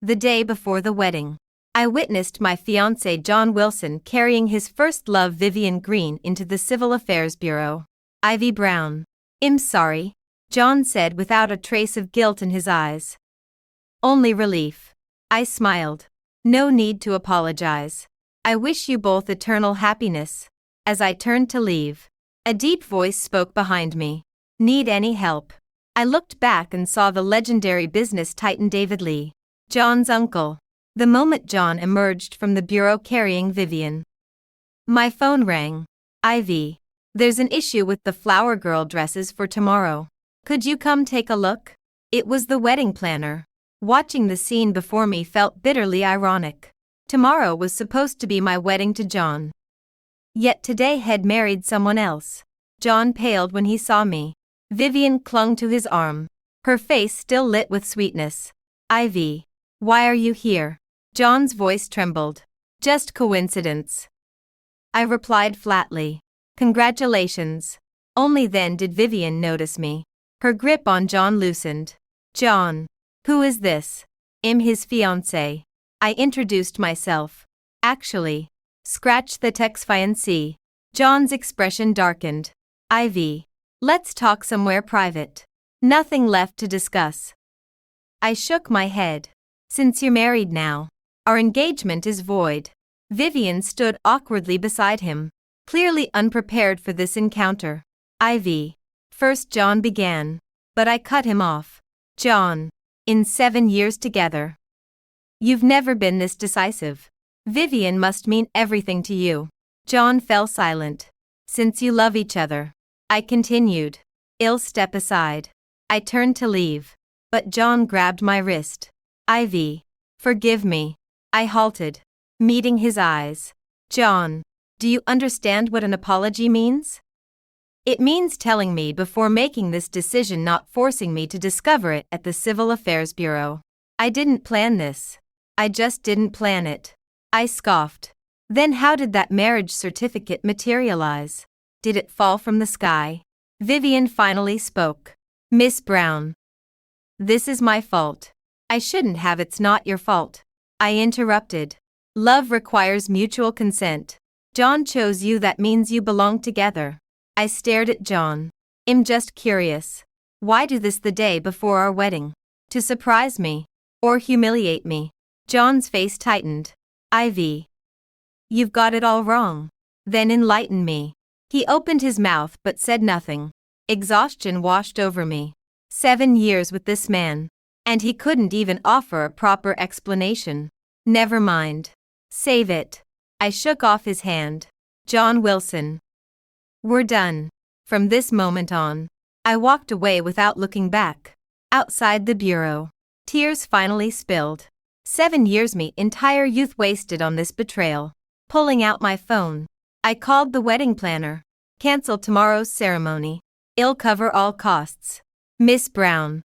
The day before the wedding, I witnessed my fiancé John Wilson carrying his first love Vivian Green into the Civil Affairs Bureau. Ivy Brown. "I'm sorry," John said without a trace of guilt in his eyes. "Only relief." I smiled. "No need to apologize. I wish you both eternal happiness." As I turned to leave, a deep voice spoke behind me. "Need any help?" I looked back and saw the legendary business titan David Lee, John's uncle. The moment John emerged from the bureau carrying Vivian, my phone rang. "Ivy, there's an issue with the flower girl dresses for tomorrow. Could you come take a look?" It was the wedding planner. Watching the scene before me felt bitterly ironic. Tomorrow was supposed to be my wedding to John. Yet today had married someone else. John paled when he saw me. Vivian clung to his arm, her face still lit with sweetness. "Ivy, why are you here?" John's voice trembled. "Just coincidence," I replied flatly. "Congratulations." Only then did Vivian notice me. Her grip on John loosened. "John, who is this?" "I'm his fiancé." I introduced myself. "Actually, scratch the ex-fiancé." John's expression darkened. "Ivy, let's talk somewhere private. Nothing left to discuss." I shook my head. "Since you're married now, our engagement is void." Vivian stood awkwardly beside him, clearly unprepared for this encounter. "Ivy," first John began, but I cut him off. "John, in 7 years together, you've never been this decisive. Vivian must mean everything to you." John fell silent. "Since you love each other," I continued. "I'll step aside." I turned to leave, but John grabbed my wrist. "Ivy, forgive me." I halted, meeting his eyes. "John, do you understand what an apology means?" "It means telling me before making this decision, not forcing me to discover it at the Civil Affairs Bureau." "I didn't plan this. I just didn't plan it." I scoffed. "Then how did that marriage certificate materialize? Did it fall from the sky?" Vivian finally spoke. "Miss Brown, this is my fault." "I shouldn't have. It's not your fault," I interrupted. "Love requires mutual consent. John chose you, that means you belong together." I stared at John. "I'm just curious. Why do this the day before our wedding? To surprise me? Or humiliate me?" John's face tightened. "Ivy, you've got it all wrong." "Then enlighten me." He opened his mouth but said nothing. Exhaustion washed over me. 7 years with this man, and he couldn't even offer a proper explanation. "Never mind. Save it." I shook off his hand. "John Wilson, we're done. From this moment on." I walked away without looking back. Outside the bureau, tears finally spilled. 7 years, me entire youth wasted on this betrayal. Pulling out my phone, I called the wedding planner. "Cancel tomorrow's ceremony. I'll cover all costs." "Miss Brown,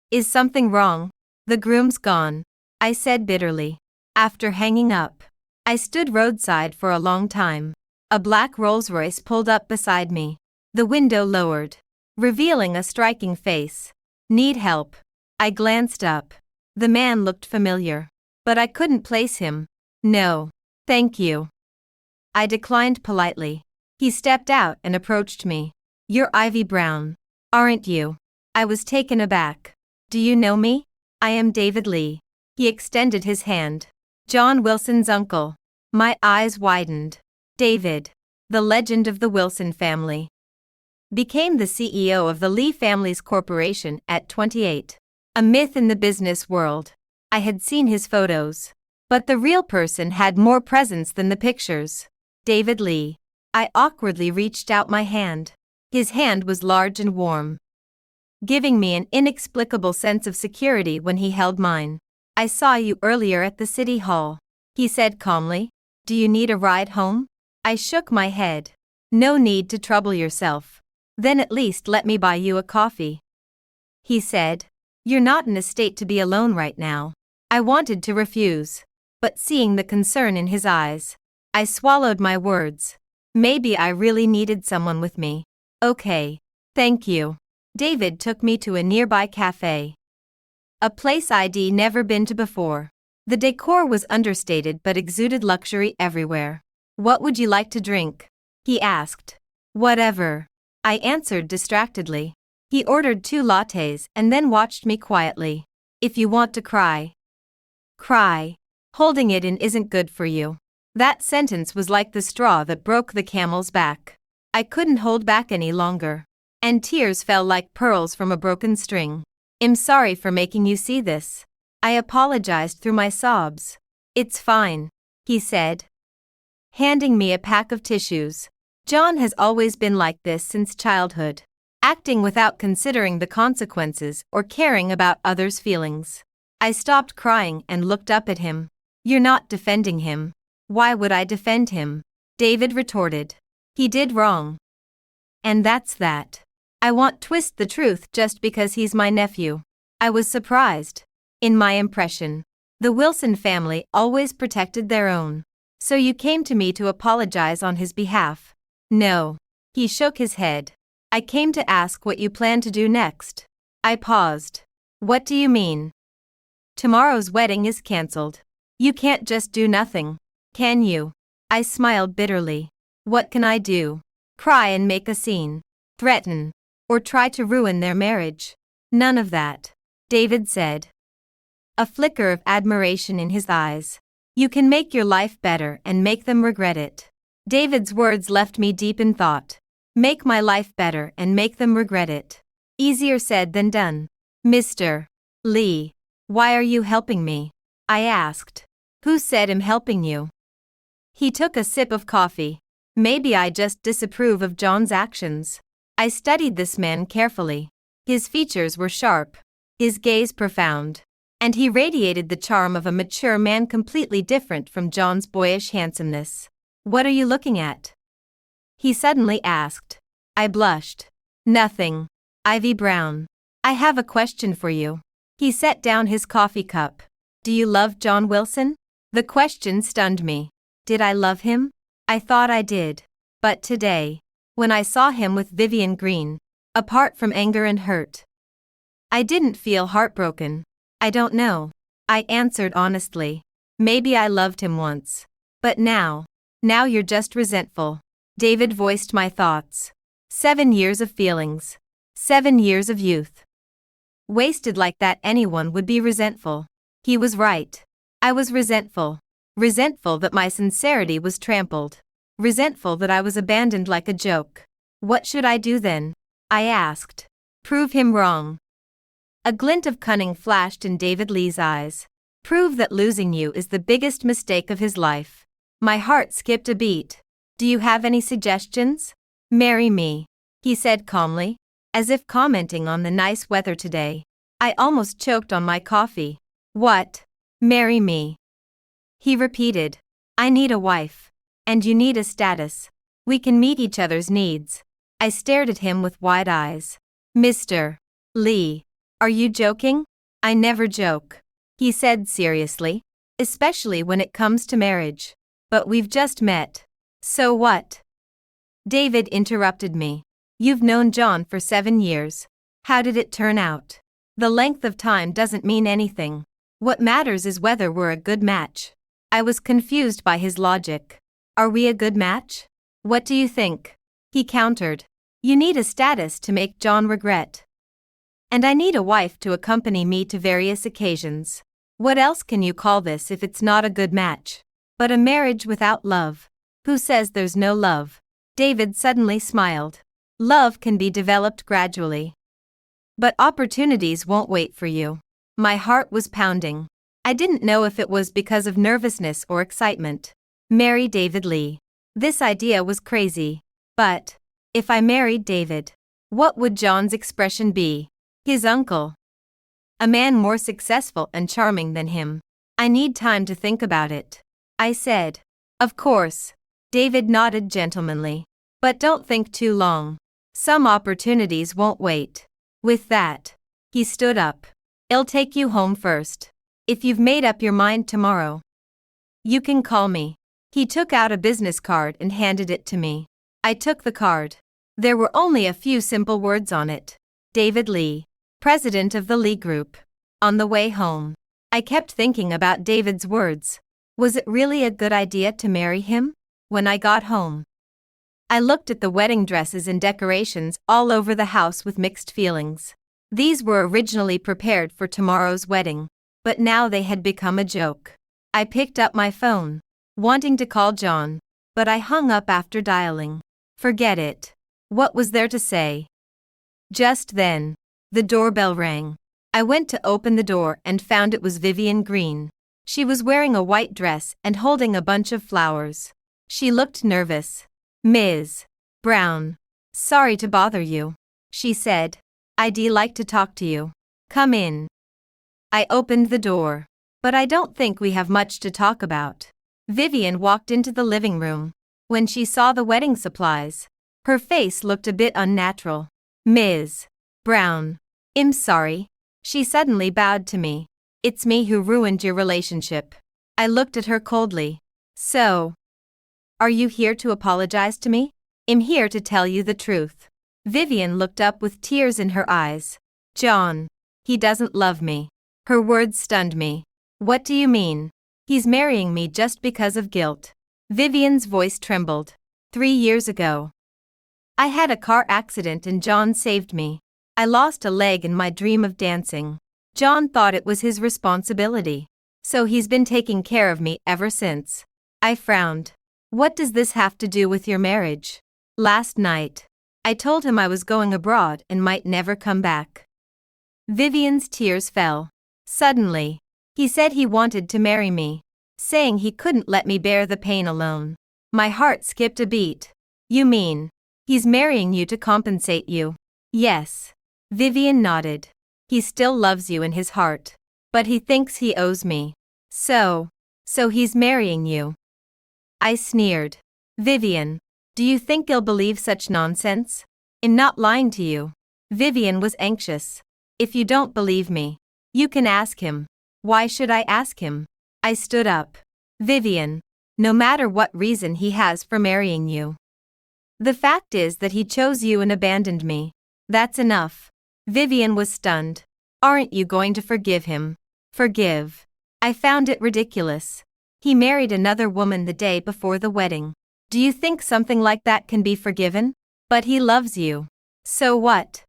is something wrong?" "The groom's gone," I said bitterly. After hanging up, I stood roadside for a long time. A black Rolls-Royce pulled up beside me. The window lowered, revealing a striking face. "Need help?" I glanced up. The man looked familiar, but I couldn't place him. "No, thank you." I declined politely. He stepped out and approached me. "You're Ivy Brown, aren't you?" I was taken aback. "Do you know me?" "I am David Lee." He extended his hand. "John Wilson's uncle." My eyes widened. David, the legend of the Wilson family, became the CEO of the Lee family's corporation at 28. A myth in the business world. I had seen his photos, but the real person had more presence than the pictures. David Lee. I awkwardly reached out my hand. His hand was large and warm, giving me an inexplicable sense of security when he held mine. "I saw you earlier at the city hall," he said calmly. "Do you need a ride home?" I shook my head. "No need to trouble yourself." "Then at least let me buy you a coffee," he said. "You're not in a state to be alone right now." I wanted to refuse, but seeing the concern in his eyes, I swallowed my words. Maybe I really needed someone with me. "Okay, thank you." David took me to a nearby cafe. a place I'd never been to before. The decor was understated but exuded luxury everywhere. "What would you like to drink?" he asked. "Whatever," I answered distractedly. He ordered 2 lattes and then watched me quietly. "If you want to cry, cry. Holding it in isn't good for you." That sentence was like the straw that broke the camel's back. I couldn't hold back any longer, and tears fell like pearls from a broken string. "I'm sorry for making you see this," I apologized through my sobs. "It's fine," he said, handing me a pack of tissues. John has always been like this since childhood, acting without considering the consequences or caring about others' feelings. I stopped crying and looked up at him. "You're not defending him." "Why would I defend him?" David retorted. "He did wrong. And that's that. I won't twist the truth just because he's my nephew." I was surprised. In my impression, the Wilson family always protected their own. "So you came to me to apologize on his behalf?" "No." He shook his head. "I came to ask what you plan to do next." I paused. "What do you mean?" "Tomorrow's wedding is cancelled. You can't just do nothing, can you?" I smiled bitterly. "What can I do? Cry and make a scene? Threaten? Or try to ruin their marriage?" "None of that," David said, a flicker of admiration in his eyes. "You can make your life better and make them regret it." David's words left me deep in thought. Make my life better and make them regret it. Easier said than done. "Mr. Lee, why are you helping me?" I asked. "Who said I'm helping you?" He took a sip of coffee. "Maybe I just disapprove of John's actions." I studied this man carefully. His features were sharp, his gaze profound, and he radiated the charm of a mature man completely different from John's boyish handsomeness. "What are you looking at?" he suddenly asked. I blushed. "Nothing. Ivy Brown. I have a question for you." He set down his coffee cup. "Do you love John Wilson?" The question stunned me. Did I love him? I thought I did. But today, when I saw him with Vivian Green, apart from anger and hurt, I didn't feel heartbroken. "I don't know," I answered honestly. "Maybe I loved him once. But now you're just resentful." David voiced my thoughts. 7 years of feelings. 7 years of youth. Wasted like that, anyone would be resentful. He was right. I was resentful. Resentful that my sincerity was trampled. Resentful that I was abandoned like a joke. "What should I do then?" I asked. "Prove him wrong." A glint of cunning flashed in David Lee's eyes. "Prove that losing you is the biggest mistake of his life." My heart skipped a beat. "Do you have any suggestions?" "Marry me," he said calmly, as if commenting on the nice weather today. I almost choked on my coffee. "What? Marry me?" he repeated. "I need a wife. And you need a status. We can meet each other's needs." I stared at him with wide eyes. "Mr. Lee, are you joking?" "I never joke," he said seriously, "especially when it comes to marriage. But we've just met." "So what?" David interrupted me. "You've known John for 7 years. How did it turn out?" "The length of time doesn't mean anything. What matters is whether we're a good match." I was confused by his logic. "Are we a good match?" "What do you think?" he countered. "You need a status to make John regret. And I need a wife to accompany me to various occasions. What else can you call this if it's not a good match? But a marriage without love. Who says there's no love?" David suddenly smiled. "Love can be developed gradually. But opportunities won't wait for you." My heart was pounding. I didn't know if it was because of nervousness or excitement. Marry David Lee. This idea was crazy. But if I married David, what would John's expression be? His uncle. A man more successful and charming than him. "I need time to think about it," I said. "Of course." David nodded gentlemanly. "But don't think too long. Some opportunities won't wait." With that, he stood up. "I'll take you home first. If you've made up your mind tomorrow, you can call me." He took out a business card and handed it to me. I took the card. There were only a few simple words on it. David Lee, president of the Lee Group. On the way home, I kept thinking about David's words. Was it really a good idea to marry him? When I got home, I looked at the wedding dresses and decorations all over the house with mixed feelings. These were originally prepared for tomorrow's wedding, but now they had become a joke. I picked up my phone, wanting to call John, but I hung up after dialing. Forget it. What was there to say? Just then, the doorbell rang. I went to open the door and found it was Vivian Green. She was wearing a white dress and holding a bunch of flowers. She looked nervous. "Ms. Brown, sorry to bother you," she said. "I'd like to talk to you. Come in." I opened the door. "But I don't think we have much to talk about." Vivian walked into the living room. When she saw the wedding supplies, her face looked a bit unnatural. "Ms. Brown, I'm sorry." She suddenly bowed to me. "It's me who ruined your relationship." I looked at her coldly. "So, are you here to apologize to me?" "I'm here to tell you the truth." Vivian looked up with tears in her eyes. "John, he doesn't love me." Her words stunned me. "What do you mean?" "He's marrying me just because of guilt." Vivian's voice trembled. 3 years ago, I had a car accident and John saved me. I lost a leg in my dream of dancing. John thought it was his responsibility, so he's been taking care of me ever since. I frowned. "What does this have to do with your marriage?" "Last night, I told him I was going abroad and might never come back." Vivian's tears fell. Suddenly, he said he wanted to marry me, saying he couldn't let me bear the pain alone. My heart skipped a beat. "You mean, he's marrying you to compensate you?" "Yes." Vivian nodded. "He still loves you in his heart, but he thinks he owes me. So he's marrying you." I sneered. "Vivian, do you think he'll believe such nonsense?" "I'm not lying to you." Vivian was anxious. "If you don't believe me, you can ask him." "Why should I ask him?" I stood up. "Vivian, no matter what reason he has for marrying you, the fact is that he chose you and abandoned me. That's enough." Vivian was stunned. "Aren't you going to forgive him?" "Forgive?" I found it ridiculous. He married another woman the day before the wedding. Do you think something like that can be forgiven? "But he loves you." "So what?"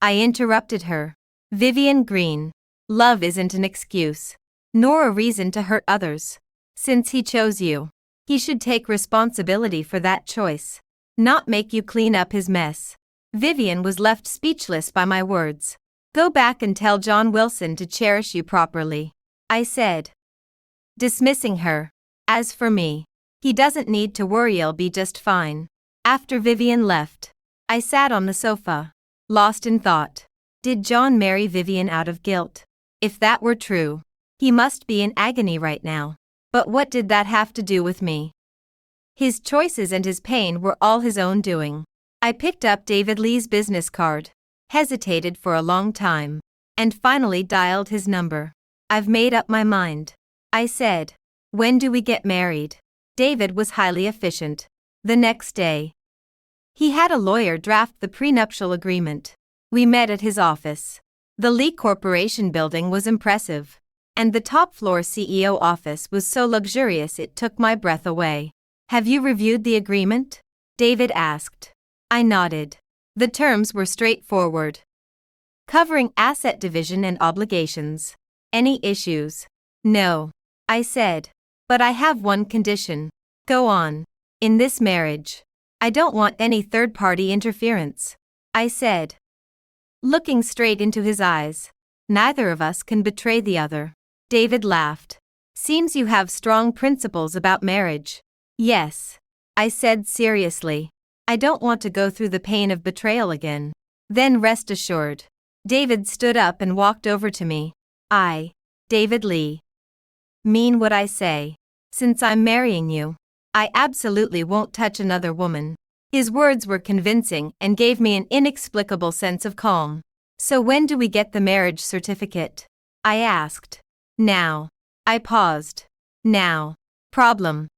I interrupted her. "Vivian Green, love isn't an excuse, nor a reason to hurt others. Since he chose you, he should take responsibility for that choice, not make you clean up his mess." Vivian was left speechless by my words. "Go back and tell John Wilson to cherish you properly," I said, dismissing her. "As for me, he doesn't need to worry, I'll be just fine." After Vivian left, I sat on the sofa, lost in thought. Did John marry Vivian out of guilt? If that were true, he must be in agony right now. But what did that have to do with me? His choices and his pain were all his own doing. I picked up David Lee's business card, hesitated for a long time, and finally dialed his number. "I've made up my mind," I said. "When do we get married?" David was highly efficient. The next day, he had a lawyer draft the prenuptial agreement. We met at his office. The Lee Corporation building was impressive, and the top-floor CEO office was so luxurious it took my breath away. "Have you reviewed the agreement?" David asked. I nodded. The terms were straightforward, covering asset division and obligations. "Any issues?" "No," I said. "But I have one condition." "Go on." "In this marriage, I don't want any third-party interference," I said, looking straight into his eyes. "Neither of us can betray the other." David laughed. "Seems you have strong principles about marriage." "Yes," I said seriously. "I don't want to go through the pain of betrayal again." "Then rest assured." David stood up and walked over to me. "I, David Lee, mean what I say. Since I'm marrying you, I absolutely won't touch another woman." His words were convincing and gave me an inexplicable sense of calm. "So when do we get the marriage certificate?" I asked. "Now." I paused. "Now." Problem.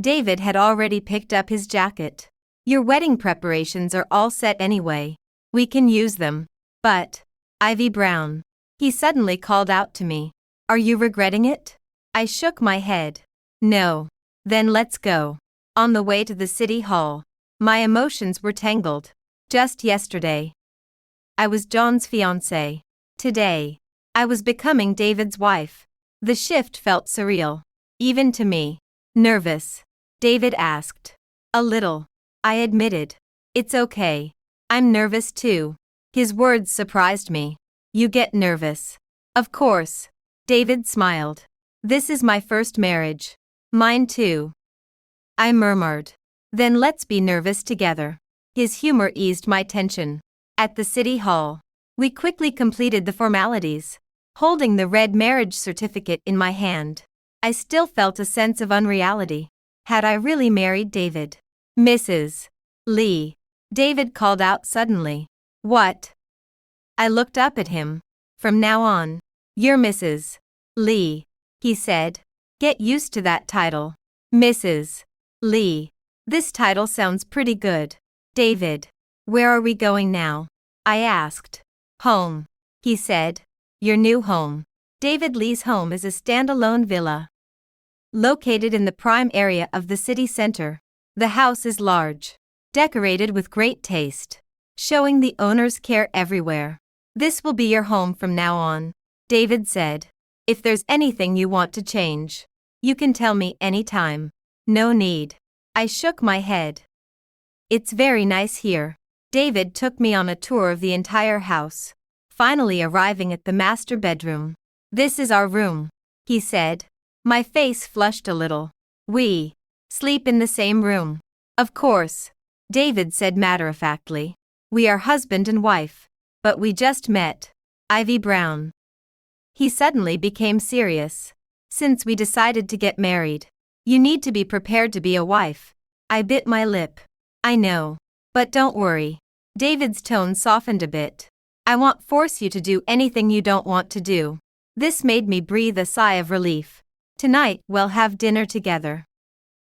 David had already picked up his jacket. "Your wedding preparations are all set anyway. We can use them." "But, Ivy Brown." He suddenly called out to me. Are you regretting it? I shook my head. No. Then let's go. On the way to the city hall, my emotions were tangled. Just yesterday, I was John's fiancée. Today, I was becoming David's wife. The shift felt surreal. Even to me. Nervous? David asked. A little. I admitted. It's okay. I'm nervous too. His words surprised me. You get nervous. Of course. David smiled. This is my first marriage. Mine too. I murmured. Then let's be nervous together. His humor eased my tension. At the city hall, we quickly completed the formalities. Holding the red marriage certificate in my hand, I still felt a sense of unreality. Had I really married David? Mrs. Lee. David called out suddenly. What? I looked up at him. From now on, you're Mrs. Lee, he said. Get used to that title. Mrs. Lee. This title sounds pretty good. David. Where are we going now? I asked. Home, he said. Your new home. David Lee's home is a standalone villa located in the prime area of the city center. The house is large, decorated with great taste, showing the owner's care everywhere. This will be your home from now on, David said. If there's anything you want to change, you can tell me anytime. No need. I shook my head. It's very nice here. David took me on a tour of the entire house, finally arriving at the master bedroom. This is our room, he said. My face flushed a little. We sleep in the same room. Of course, David said matter-of-factly. We are husband and wife, but we just met. Ivy Brown. He suddenly became serious. Since we decided to get married, you need to be prepared to be a wife. I bit my lip. I know. But don't worry. David's tone softened a bit. I won't force you to do anything you don't want to do. This made me breathe a sigh of relief. Tonight we'll have dinner together.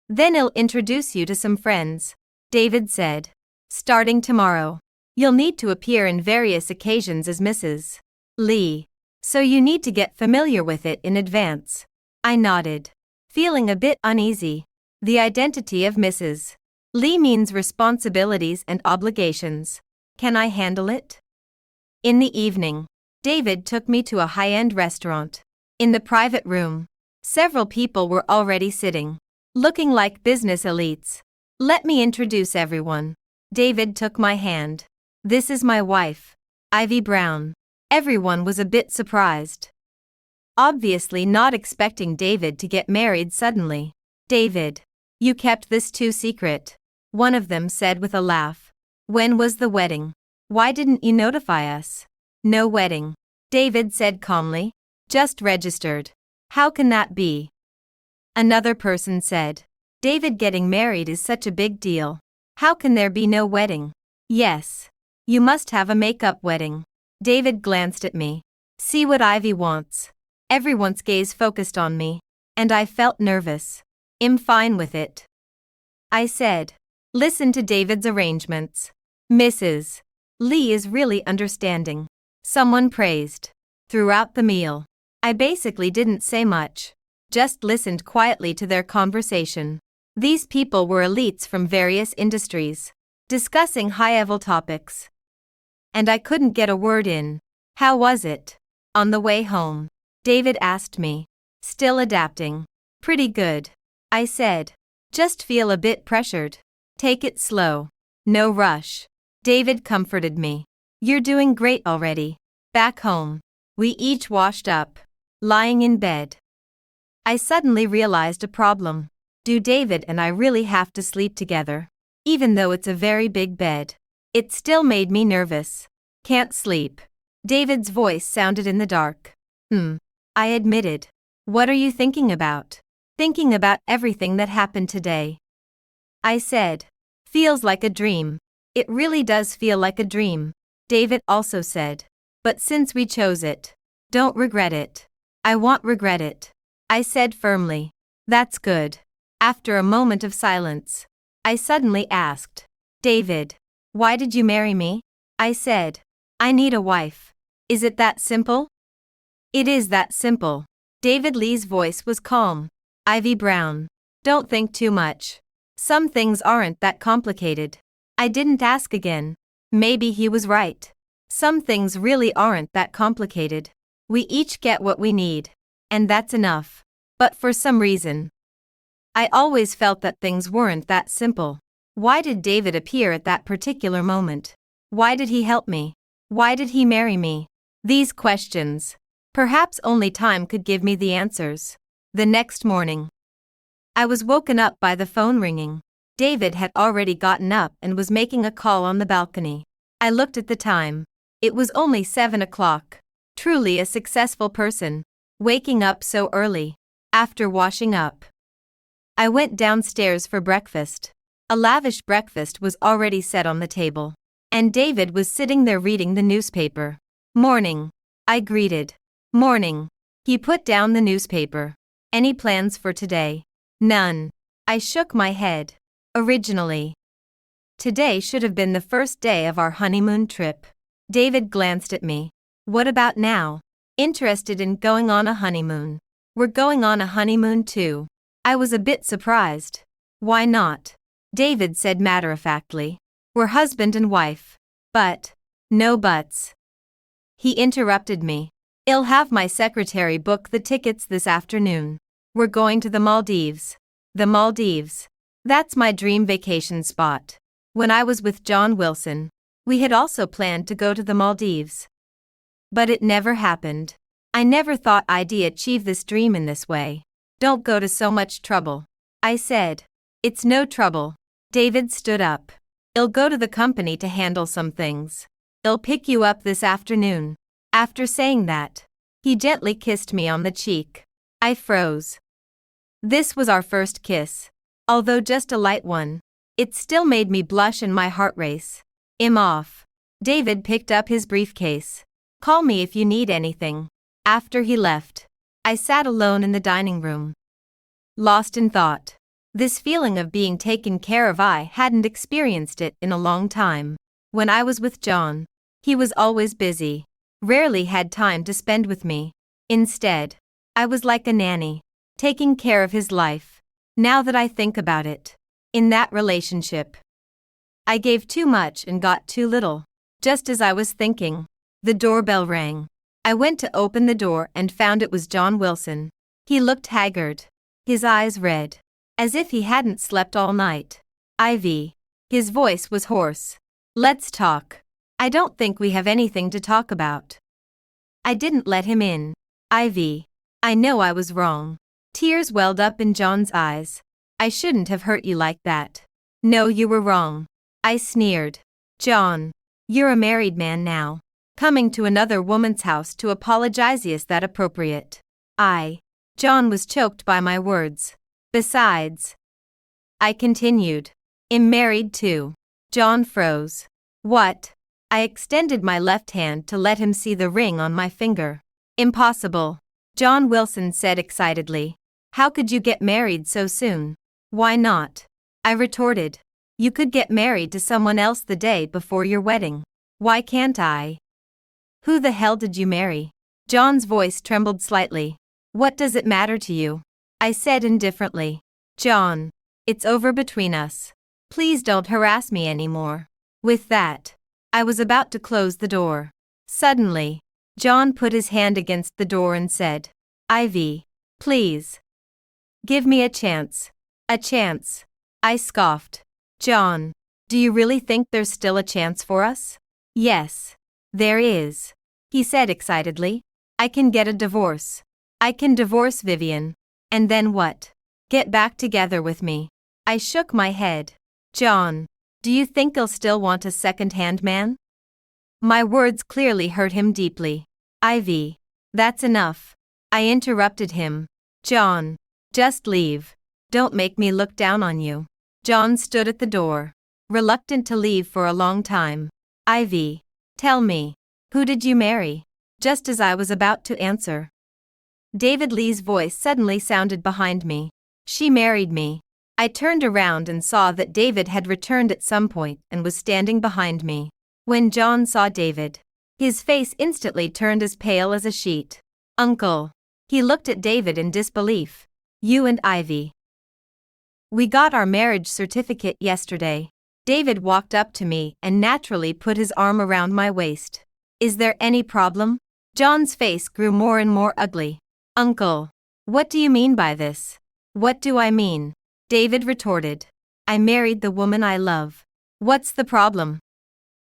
Then I'll introduce you to some friends, David said. Starting tomorrow, you'll need to appear in various occasions as Mrs. Lee, so you need to get familiar with it in advance. I nodded, feeling a bit uneasy. The identity of Mrs. Lee means responsibilities and obligations. Can I handle it? In the evening, David took me to a high-end restaurant. In the private room, several people were already sitting, looking like business elites. Let me introduce everyone. David took my hand. This is my wife, Ivy Brown. Everyone was a bit surprised, obviously not expecting David to get married suddenly. David, you kept this too secret, one of them said with a laugh. When was the wedding? Why didn't you notify us? No wedding, David said calmly. Just registered. How can that be? Another person said. David, getting married is such a big deal. How can there be no wedding? Yes. You must have a makeup wedding. David glanced at me. See what Ivy wants. Everyone's gaze focused on me, and I felt nervous. I'm fine with it, I said. Listen to David's arrangements. Mrs. Lee is really understanding, someone praised. Throughout the meal, I basically didn't say much, just listened quietly to their conversation. These people were elites from various industries, discussing high-level topics, and I couldn't get a word in. How was it? On the way home, David asked me. Still adapting. Pretty good, I said. Just feel a bit pressured. Take it slow. No rush. David comforted me. You're doing great already. Back home, we each washed up, lying in bed. I suddenly realized a problem. Do David and I really have to sleep together? Even though it's a very big bed, it still made me nervous. Can't sleep. David's voice sounded in the dark. I admitted. What are you thinking about? Thinking about everything that happened today, I said. Feels like a dream. It really does feel like a dream, David also said. But since we chose it, don't regret it. I won't regret it, I said firmly. That's good. After a moment of silence, I suddenly asked, David, why did you marry me? I said, I need a wife. Is it that simple? It is that simple. David Lee's voice was calm. Ivy Brown. Don't think too much. Some things aren't that complicated. I didn't ask again. Maybe he was right. Some things really aren't that complicated. We each get what we need. And that's enough. But for some reason, I always felt that things weren't that simple. Why did David appear at that particular moment? Why did he help me? Why did he marry me? These questions. Perhaps only time could give me the answers. The next morning, I was woken up by the phone ringing. David had already gotten up and was making a call on the balcony. I looked at the time. It was only 7 o'clock. Truly a successful person. Waking up so early. After washing up, I went downstairs for breakfast. A lavish breakfast was already set on the table. And David was sitting there reading the newspaper. Morning, I greeted. Morning. He put down the newspaper. Any plans for today? None. I shook my head. Originally, today should have been the first day of our honeymoon trip. David glanced at me. What about now? Interested in going on a honeymoon? We're going on a honeymoon too. I was a bit surprised. Why not? David said matter-of-factly. We're husband and wife. But, no buts. He interrupted me. I'll have my secretary book the tickets this afternoon. We're going to the Maldives. The Maldives. That's my dream vacation spot. When I was with John Wilson, we had also planned to go to the Maldives. But it never happened. I never thought I'd achieve this dream in this way. Don't go to so much trouble, I said. It's no trouble. David stood up. I'll go to the company to handle some things. I'll pick you up this afternoon. After saying that, he gently kissed me on the cheek. I froze. This was our first kiss. Although just a light one, it still made me blush and my heart race. I'm off. David picked up his briefcase. Call me if you need anything. After he left, I sat alone in the dining room, lost in thought. This feeling of being taken care of, I hadn't experienced it in a long time. When I was with John, he was always busy, rarely had time to spend with me. Instead, I was like a nanny, taking care of his life. Now that I think about it, in that relationship, I gave too much and got too little. Just as I was thinking, the doorbell rang. I went to open the door and found it was John Wilson. He looked haggard, his eyes red, as if he hadn't slept all night. Ivy. His voice was hoarse. Let's talk. I don't think we have anything to talk about. I didn't let him in. Ivy. I know I was wrong. Tears welled up in John's eyes. I shouldn't have hurt you like that. No, you were wrong. I sneered. John, you're a married man now. Coming to another woman's house to apologize, is that appropriate? John was choked by my words. Besides, I continued, I'm married too. John froze. What? I extended my left hand to let him see the ring on my finger. Impossible, John Wilson said excitedly. How could you get married so soon? Why not? I retorted. You could get married to someone else the day before your wedding. Why can't I? Who the hell did you marry? John's voice trembled slightly. What does it matter to you? I said indifferently. John, it's over between us. Please don't harass me anymore. With that, I was about to close the door. Suddenly, John put his hand against the door and said, Ivy, please. Give me a chance. A chance. I scoffed. John, do you really think there's still a chance for us? Yes, there is, he said excitedly. I can get a divorce. I can divorce Vivian. And then what? Get back together with me. I shook my head. John, do you think I'll still want a second-hand man? My words clearly hurt him deeply. Ivy, that's enough. I interrupted him. John, just leave. Don't make me look down on you. John stood at the door, reluctant to leave for a long time. Ivy, tell me, who did you marry? Just as I was about to answer, David Lee's voice suddenly sounded behind me. She married me. I turned around and saw that David had returned at some point and was standing behind me. When John saw David, his face instantly turned as pale as a sheet. Uncle. He looked at David in disbelief. You and Ivy. We got our marriage certificate yesterday. David walked up to me and naturally put his arm around my waist. Is there any problem? John's face grew more and more ugly. Uncle. What do you mean by this? What do I mean? David retorted. I married the woman I love. What's the problem?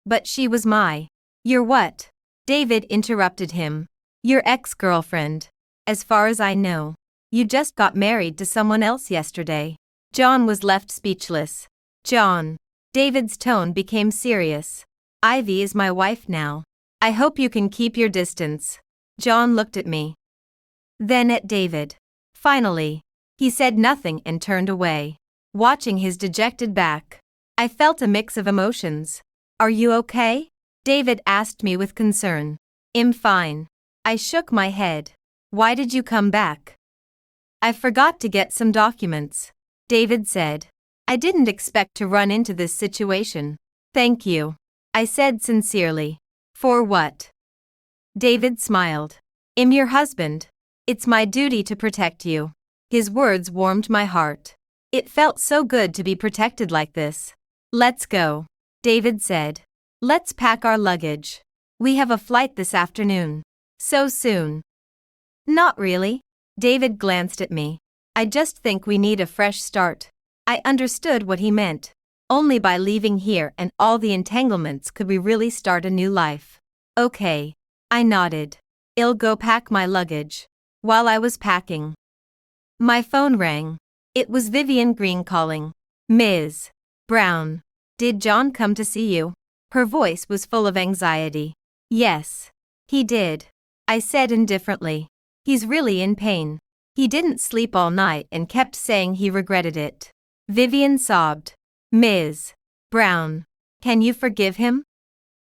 But she was my. Your what? David interrupted him. Your ex-girlfriend. As far as I know. You just got married to someone else yesterday. John was left speechless. John. David's tone became serious. Ivy is my wife now. I hope you can keep your distance. John looked at me. Then at David. Finally. He said nothing and turned away. Watching his dejected back, I felt a mix of emotions. Are you okay? David asked me with concern. I'm fine. I shook my head. Why did you come back? I forgot to get some documents. David said. I didn't expect to run into this situation. Thank you. I said sincerely. For what? David smiled. I'm your husband. It's my duty to protect you. His words warmed my heart. It felt so good to be protected like this. Let's go, David said. Let's pack our luggage. We have a flight this afternoon. So soon. Not really. David glanced at me. I just think we need a fresh start. I understood what he meant. Only by leaving here and all the entanglements could we really start a new life. Okay. I nodded. I'll go pack my luggage. While I was packing, my phone rang. It was Vivian Green calling. Ms. Brown. Did John come to see you? Her voice was full of anxiety. Yes. He did. I said indifferently. He's really in pain. He didn't sleep all night and kept saying he regretted it. Vivian sobbed. Ms. Brown. Can you forgive him?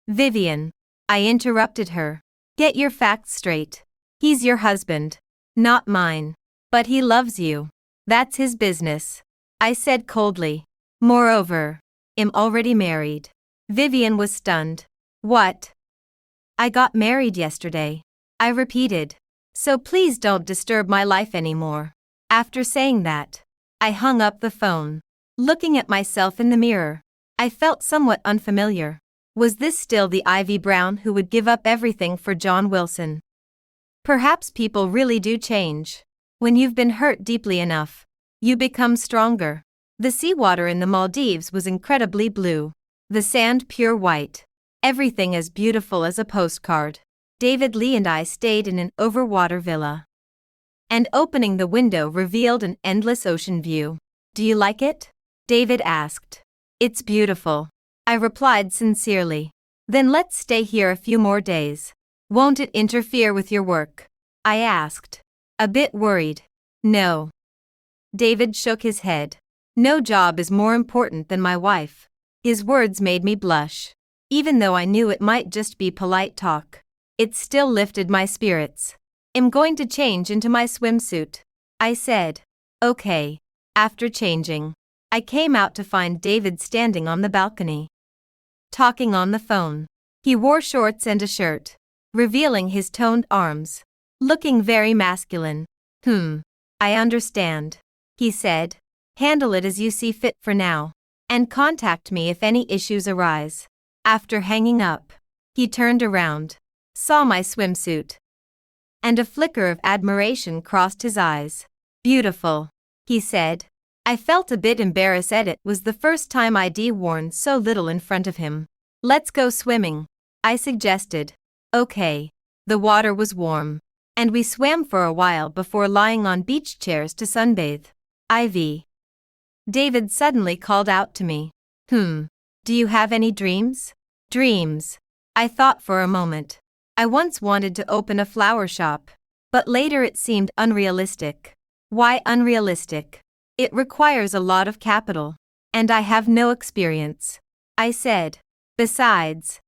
Vivian. I interrupted her. Get your facts straight. He's your husband. Not mine. But he loves you. That's his business. I said coldly. Moreover, I'm already married. Vivian was stunned. What? I got married yesterday. I repeated. So please don't disturb my life anymore. After saying that, I hung up the phone. Looking at myself in the mirror, I felt somewhat unfamiliar. Was this still the Ivy Brown who would give up everything for John Wilson? Perhaps people really do change. When you've been hurt deeply enough, you become stronger. The seawater in the Maldives was incredibly blue. The sand pure white. Everything as beautiful as a postcard. David Lee and I stayed in an overwater villa. And opening the window revealed an endless ocean view. Do you like it? David asked. It's beautiful. I replied sincerely. Then let's stay here a few more days. Won't it interfere with your work? I asked. A bit worried. No. David shook his head. No job is more important than my wife. His words made me blush. Even though I knew it might just be polite talk, it still lifted my spirits. I'm going to change into my swimsuit. I said. Okay. After changing, I came out to find David standing on the balcony, talking on the phone. He wore shorts and a shirt, revealing his toned arms, looking very masculine. I understand, he said. Handle it as you see fit for now, and contact me if any issues arise. After hanging up, he turned around, saw my swimsuit, and a flicker of admiration crossed his eyes. Beautiful, he said. I felt a bit embarrassed. It was the first time I'd worn so little in front of him. Let's go swimming, I suggested. Okay. The water was warm, and we swam for a while before lying on beach chairs to sunbathe. Ivy. David suddenly called out to me. Do you have any dreams? Dreams. I thought for a moment. I once wanted to open a flower shop, but later it seemed unrealistic. Why unrealistic? It requires a lot of capital, and I have no experience, I said. Besides,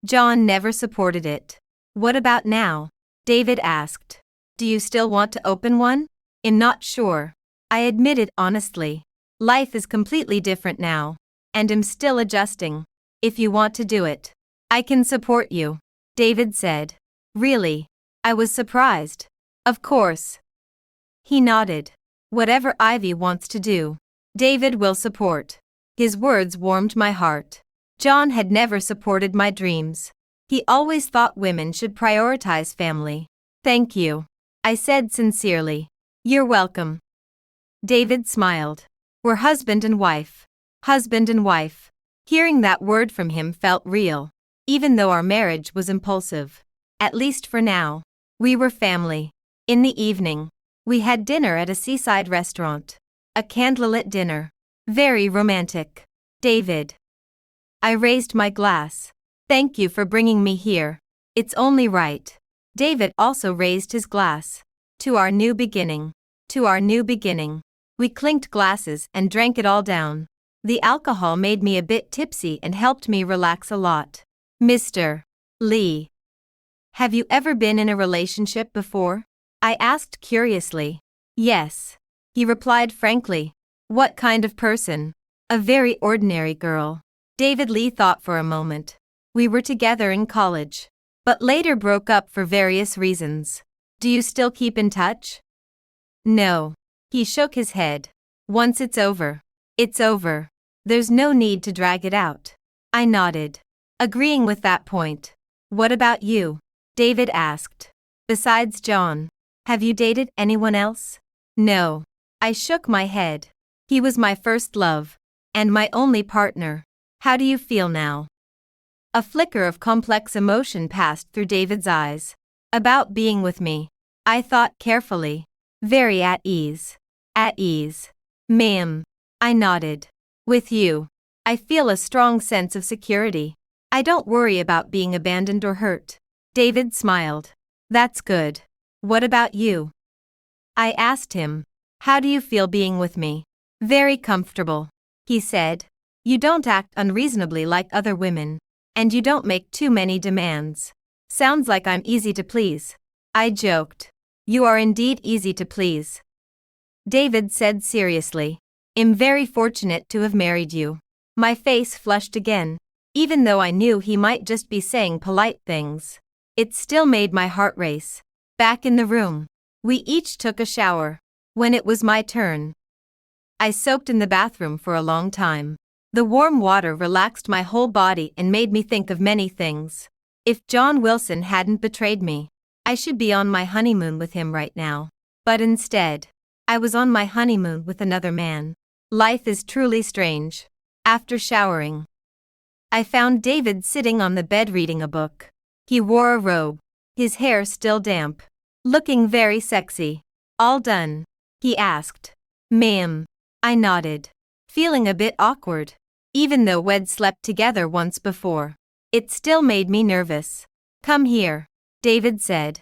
John never supported it. What about now? David asked. Do you still want to open one? I'm not sure, I admitted honestly. Life is completely different now, and I'm still adjusting. If you want to do it, I can support you, David said. Really? I was surprised. Of course. He nodded. Whatever Ivy wants to do, David will support. His words warmed my heart. John had never supported my dreams. He always thought women should prioritize family. Thank you, I said sincerely. You're welcome. David smiled. We're husband and wife. Husband and wife. Hearing that word from him felt real, even though our marriage was impulsive. At least for now. We were family. In the evening, we had dinner at a seaside restaurant. A candlelit dinner. Very romantic. David. I raised my glass. Thank you for bringing me here. It's only right. David also raised his glass. To our new beginning. To our new beginning. We clinked glasses and drank it all down. The alcohol made me a bit tipsy and helped me relax a lot. Mr. Lee. Have you ever been in a relationship before? I asked curiously. Yes. He replied frankly. What kind of person? A very ordinary girl. David Lee thought for a moment. We were together in college, but later broke up for various reasons. Do you still keep in touch? No. He shook his head. Once it's over, it's over. There's no need to drag it out. I nodded, agreeing with that point. What about you? David asked. Besides John, have you dated anyone else? No. I shook my head. He was my first love, and my only partner. How do you feel now? A flicker of complex emotion passed through David's eyes. About being with me. I thought carefully. Very at ease. At ease. Ma'am. I nodded. With you. I feel a strong sense of security. I don't worry about being abandoned or hurt. David smiled. That's good. What about you? I asked him. How do you feel being with me? Very comfortable. He said. You don't act unreasonably like other women. And you don't make too many demands. Sounds like I'm easy to please. I joked. You are indeed easy to please. David said seriously. I'm very fortunate to have married you. My face flushed again, even though I knew he might just be saying polite things. It still made my heart race. Back in the room, we each took a shower. When it was my turn, I soaked in the bathroom for a long time. The warm water relaxed my whole body and made me think of many things. If John Wilson hadn't betrayed me, I should be on my honeymoon with him right now. But instead, I was on my honeymoon with another man. Life is truly strange. After showering, I found David sitting on the bed reading a book. He wore a robe, his hair still damp, looking very sexy. All done? He asked. Ma'am. I nodded, feeling a bit awkward. Even though we'd slept together once before, it still made me nervous. Come here, David said,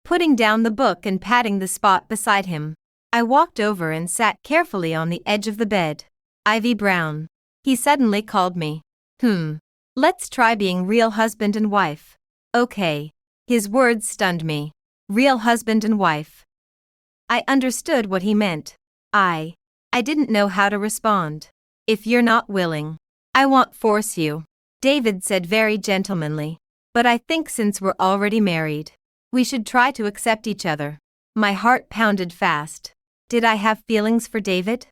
putting down the book and patting the spot beside him. I walked over and sat carefully on the edge of the bed. Ivy Brown. He suddenly called me. Let's try being real husband and wife. Okay. His words stunned me. Real husband and wife. I understood what he meant. I didn't know how to respond. If you're not willing, I won't force you, David said very gentlemanly. But I think since we're already married, we should try to accept each other. My heart pounded fast. Did I have feelings for David?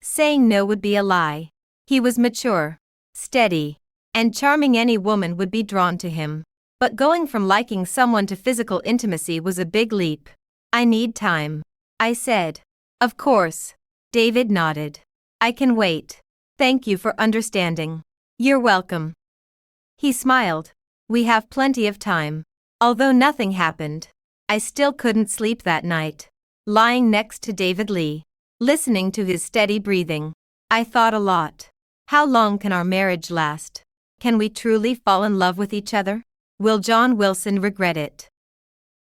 Saying no would be a lie. He was mature, steady, and charming. Any woman would be drawn to him. But going from liking someone to physical intimacy was a big leap. I need time, I said. Of course. David nodded. I can wait. Thank you for understanding. You're welcome. He smiled. We have plenty of time. Although nothing happened, I still couldn't sleep that night. Lying next to David Lee, listening to his steady breathing, I thought a lot. How long can our marriage last? Can we truly fall in love with each other? Will John Wilson regret it?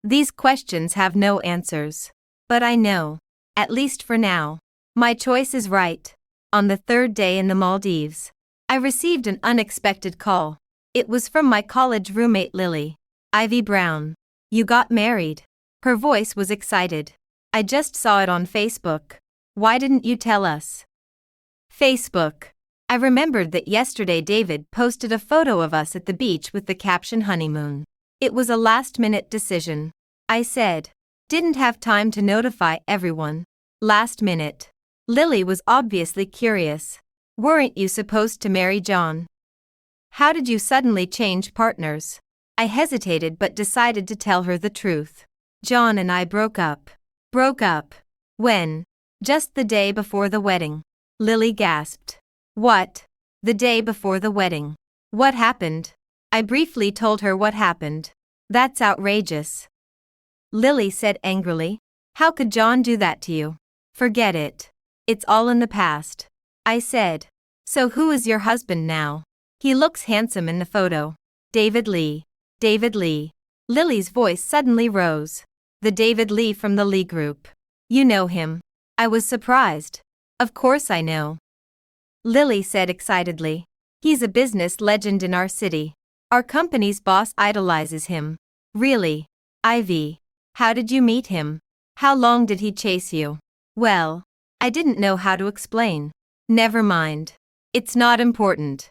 These questions have no answers. But I know, at least for now, my choice is right. On the third day in the Maldives, I received an unexpected call. It was from my college roommate Lily. Ivy Brown. You got married. Her voice was excited. I just saw it on Facebook. Why didn't you tell us? Facebook. I remembered that yesterday David posted a photo of us at the beach with the caption honeymoon. It was a last-minute decision. I said. Didn't have time to notify everyone. Last minute. Lily was obviously curious. Weren't you supposed to marry John? How did you suddenly change partners? I hesitated but decided to tell her the truth. John and I broke up. Broke up? When? Just the day before the wedding. Lily gasped. What? The day before the wedding. What happened? I briefly told her what happened. That's outrageous. Lily said angrily. How could John do that to you? Forget it. It's all in the past. I said. So who is your husband now? He looks handsome in the photo. David Lee. David Lee. Lily's voice suddenly rose. The David Lee from the Lee Group. You know him. I was surprised. Of course I know. Lily said excitedly. He's a business legend in our city. Our company's boss idolizes him. Really? Ivy. How did you meet him? How long did he chase you? Well, I didn't know how to explain. Never mind. It's not important.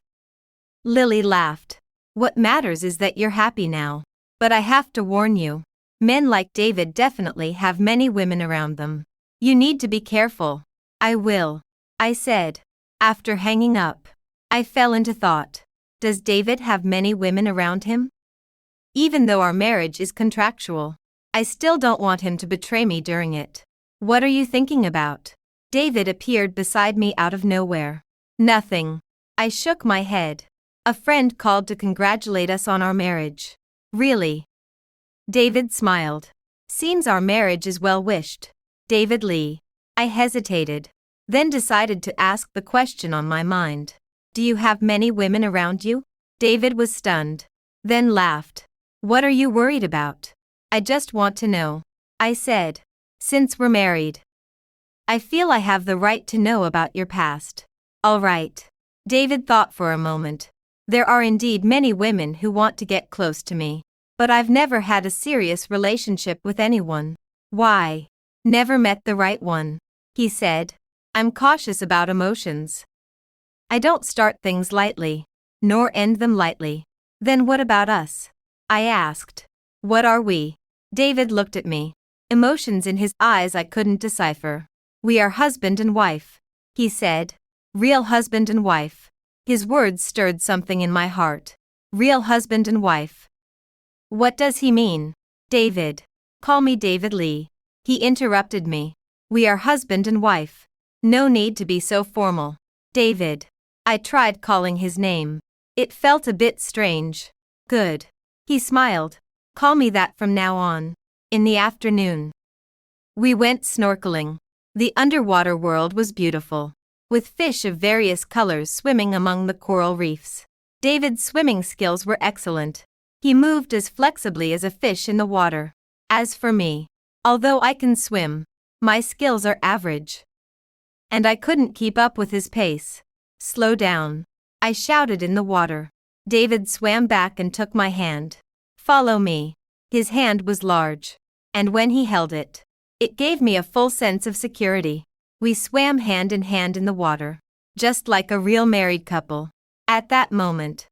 Lily laughed. What matters is that you're happy now. But I have to warn you. Men like David definitely have many women around them. You need to be careful. I will. I said. After hanging up. I fell into thought. Does David have many women around him? Even though our marriage is contractual, I still don't want him to betray me during it. What are you thinking about? David appeared beside me out of nowhere. Nothing. I shook my head. A friend called to congratulate us on our marriage. Really? David smiled. Seems our marriage is well wished. David Lee. I hesitated, then decided to ask the question on my mind. Do you have many women around you? David was stunned, then laughed. What are you worried about? I just want to know. I said. Since we're married. I feel I have the right to know about your past. All right. David thought for a moment. There are indeed many women who want to get close to me. But I've never had a serious relationship with anyone. Why? Never met the right one. He said. I'm cautious about emotions. I don't start things lightly, nor end them lightly. Then what about us? I asked. What are we? David looked at me. Emotions in his eyes I couldn't decipher. We are husband and wife, he said. Real husband and wife. His words stirred something in my heart. Real husband and wife. What does he mean? David. Call me David Lee. He interrupted me. We are husband and wife. No need to be so formal. David. I tried calling his name. It felt a bit strange. Good. He smiled. Call me that from now on. In the afternoon. We went snorkeling. The underwater world was beautiful, with fish of various colors swimming among the coral reefs. David's swimming skills were excellent. He moved as flexibly as a fish in the water. As for me, although I can swim, my skills are average. And I couldn't keep up with his pace. Slow down. I shouted in the water. David swam back and took my hand. Follow me. His hand was large. And when he held it, it gave me a full sense of security. We swam hand in hand in the water, just like a real married couple. At that moment,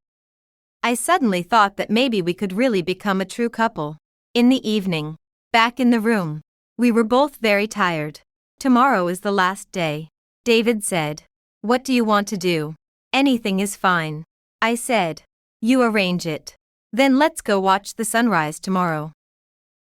I suddenly thought that maybe we could really become a true couple. In the evening, back in the room, we were both very tired. Tomorrow is the last day. David said. What do you want to do? Anything is fine. I said. You arrange it. Then let's go watch the sunrise tomorrow.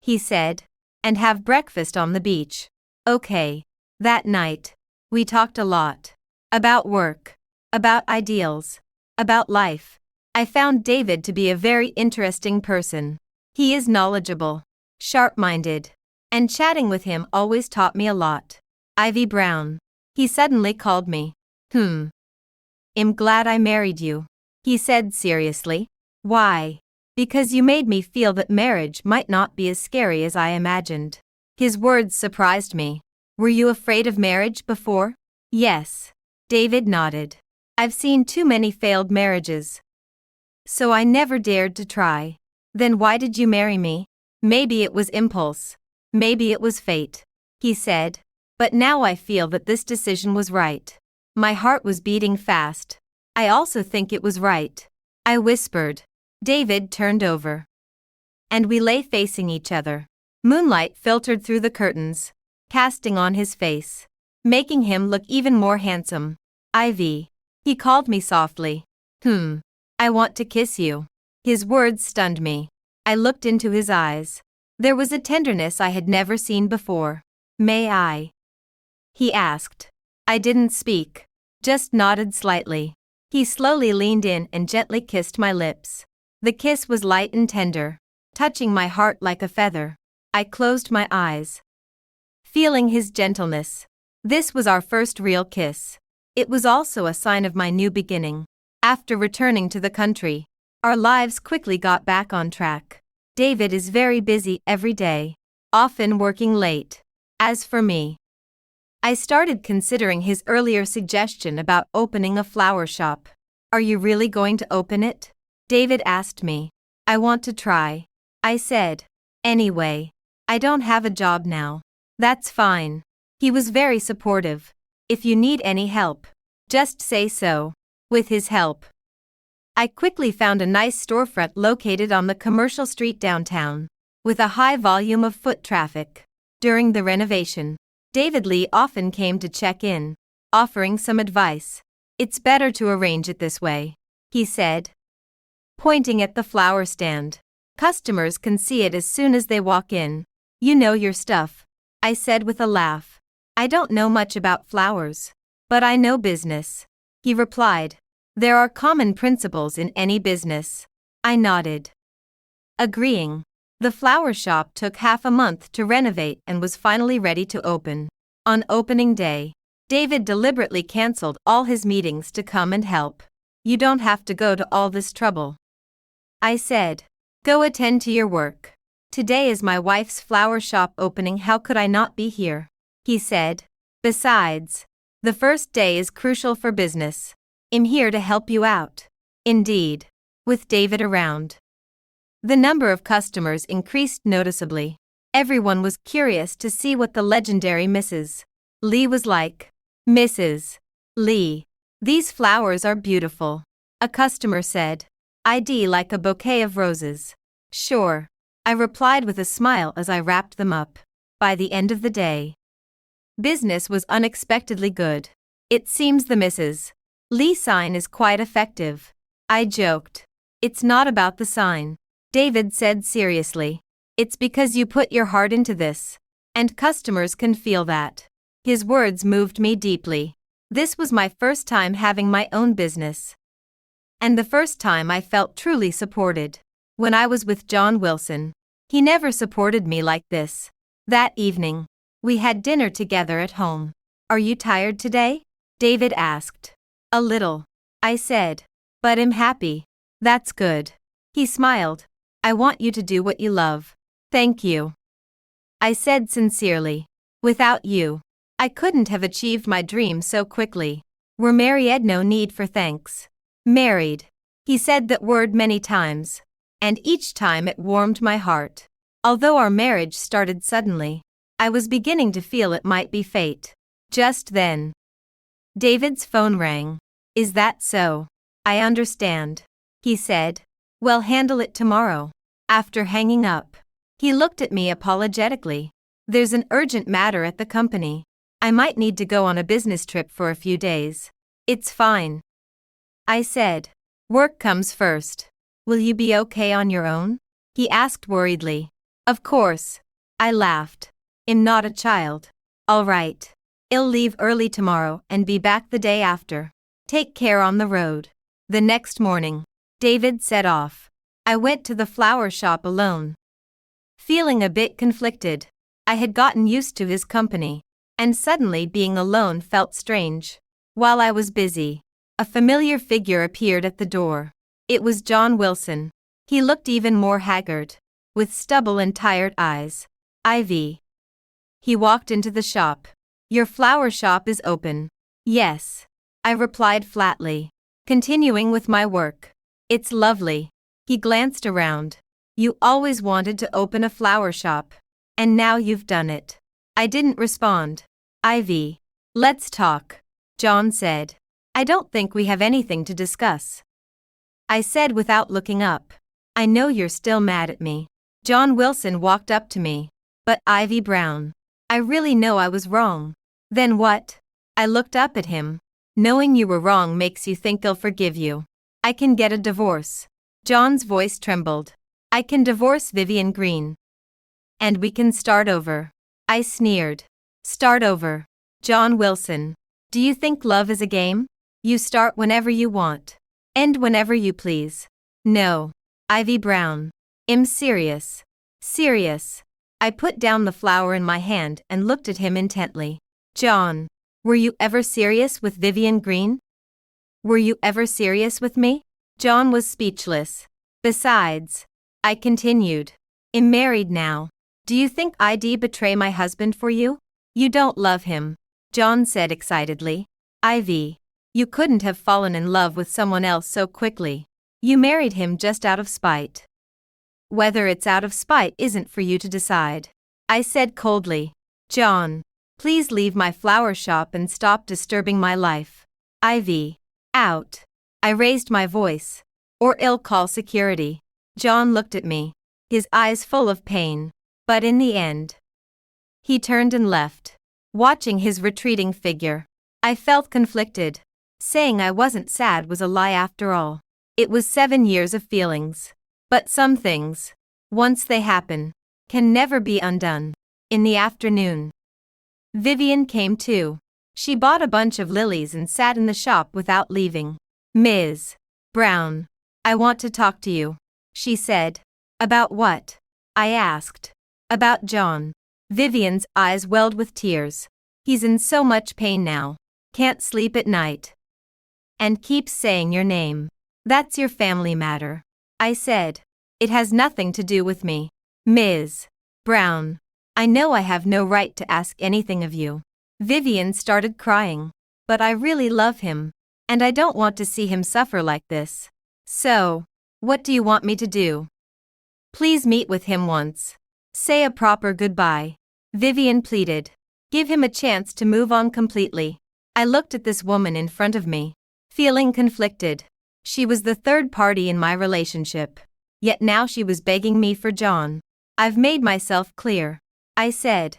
He said. And have breakfast on the beach. Okay. That night, we talked a lot. About work. About ideals. About life. I found David to be a very interesting person. He is knowledgeable, sharp-minded, and chatting with him always taught me a lot. Ivy Brown. He suddenly called me. I'm glad I married you, he said seriously. Why? Because you made me feel that marriage might not be as scary as I imagined. His words surprised me. Were you afraid of marriage before? Yes. David nodded. I've seen too many failed marriages. So I never dared to try. Then why did you marry me? Maybe it was impulse. Maybe it was fate, he said. But now I feel that this decision was right. My heart was beating fast. I also think it was right. I whispered. David turned over. and we lay facing each other. Moonlight filtered through the curtains, casting on his face, making him look even more handsome. Ivy. He called me softly. I want to kiss you. His words stunned me. I looked into his eyes. There was a tenderness I had never seen before. May I? He asked. I didn't speak, just nodded slightly. He slowly leaned in and gently kissed my lips. The kiss was light and tender, touching my heart like a feather. I closed my eyes, feeling his gentleness. This was our first real kiss. It was also a sign of my new beginning. After returning to the country, our lives quickly got back on track. David is very busy every day, often working late. As for me, I started considering his earlier suggestion about opening a flower shop. Are you really going to open it? David asked me. I want to try, I said. Anyway, I don't have a job now. That's fine. He was very supportive. If you need any help, just say so. With his help, I quickly found a nice storefront located on the commercial street downtown, with a high volume of foot traffic. During the renovation, David Lee often came to check in, offering some advice. It's better to arrange it this way, he said, pointing at the flower stand. Customers can see it as soon as they walk in. You know your stuff, I said with a laugh. I don't know much about flowers, but I know business, he replied. There are common principles in any business. I nodded, agreeing. The flower shop took half a month to renovate and was finally ready to open. On opening day, David deliberately canceled all his meetings to come and help. You don't have to go to all this trouble, I said. Go attend to your work. Today is my wife's flower shop opening. How could I not be here? He said. Besides, the first day is crucial for business. I'm here to help you out. Indeed. With David around, the number of customers increased noticeably. Everyone was curious to see what the legendary Mrs. Lee was like. Mrs. Lee, these flowers are beautiful, a customer said. I'd like a bouquet of roses. Sure, I replied with a smile as I wrapped them up. By the end of the day, business was unexpectedly good. It seems the Mrs. Lee sign is quite effective, I joked. It's not about the sign, David said seriously. It's because you put your heart into this, and customers can feel that. His words moved me deeply. This was my first time having my own business, and the first time I felt truly supported. When I was with John Wilson, he never supported me like this. That evening, we had dinner together at home. Are you tired today? David asked. A little, I said, but I'm happy. That's good. He smiled. I want you to do what you love. Thank you, I said sincerely. Without you, I couldn't have achieved my dream so quickly. We're married, no need for thanks. Married. He said that word many times, and each time it warmed my heart. Although our marriage started suddenly, I was beginning to feel it might be fate. Just then, David's phone rang. Is that so? I understand, he said. Well, handle it tomorrow. After hanging up, he looked at me apologetically. There's an urgent matter at the company. I might need to go on a business trip for a few days. It's fine, I said. Work comes first. Will you be okay on your own? He asked worriedly. Of course, I laughed. I'm not a child. All right. I'll leave early tomorrow and be back the day after. Take care on the road. The next morning, David set off. I went to the flower shop alone, feeling a bit conflicted. I had gotten used to his company, and suddenly being alone felt strange. While I was busy, a familiar figure appeared at the door. It was John Wilson. He looked even more haggard, with stubble and tired eyes. Ivy. He walked into the shop. Your flower shop is open. Yes, I replied flatly, continuing with my work. It's lovely. He glanced around. You always wanted to open a flower shop, and now you've done it. I didn't respond. Ivy. Let's talk, John said. I don't think we have anything to discuss, I said without looking up. I know you're still mad at me. John Wilson walked up to me. But Ivy Brown. I really know I was wrong. Then what? I looked up at him. Knowing you were wrong makes you think I'll forgive you. I can get a divorce. John's voice trembled. I can divorce Vivian Green. And we can start over. I sneered. Start over. John Wilson. Do you think love is a game? You start whenever you want. End whenever you please. No. Ivy Brown. I'm serious. Serious. I put down the flower in my hand and looked at him intently. John. Were you ever serious with Vivian Green? Were you ever serious with me? John was speechless. Besides, I continued. I'm married now. Do you think I'd betray my husband for you? You don't love him, John said excitedly. Ivy, you couldn't have fallen in love with someone else so quickly. You married him just out of spite. Whether it's out of spite isn't for you to decide. I said coldly. John, please leave my flower shop and stop disturbing my life. Ivy, out. I raised my voice. Or I'll call security. John looked at me, his eyes full of pain. But in the end, he turned and left. Watching his retreating figure, I felt conflicted. Saying I wasn't sad was a lie after all. It was 7 years of feelings. But some things, once they happen, can never be undone. In the afternoon, Vivian came too. She bought a bunch of lilies and sat in the shop without leaving. Ms. Brown, I want to talk to you, she said. About what? I asked. About John. Vivian's eyes welled with tears. He's in so much pain now. Can't sleep at night. And keeps saying your name. That's your family matter. I said. It has nothing to do with me. Ms. Brown. I know I have no right to ask anything of you. Vivian started crying. But I really love him. And I don't want to see him suffer like this. So, what do you want me to do? Please meet with him once. Say a proper goodbye. Vivian pleaded. Give him a chance to move on completely. I looked at this woman in front of me, feeling conflicted. She was the third party in my relationship. Yet now she was begging me for John. I've made myself clear. I said.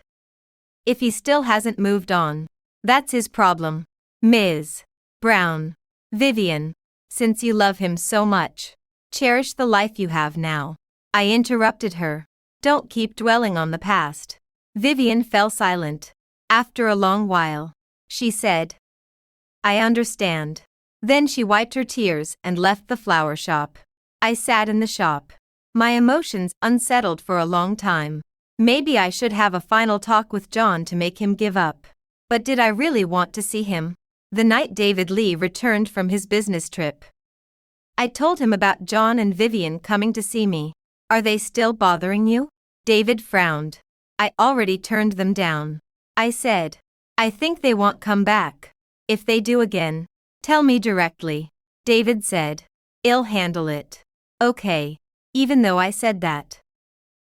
If he still hasn't moved on, that's his problem. Ms. Brown. Vivian, since you love him so much, cherish the life you have now. I interrupted her. Don't keep dwelling on the past. Vivian fell silent. After a long while, she said, I understand. Then she wiped her tears and left the flower shop. I sat in the shop, my emotions unsettled for a long time. Maybe I should have a final talk with John to make him give up. But did I really want to see him? The night David Lee returned from his business trip, I told him about John and Vivian coming to see me. Are they still bothering you? David frowned. I already turned them down. I said, I think they won't come back. If they do again, tell me directly. David said, I'll handle it. Okay. Even though I said that,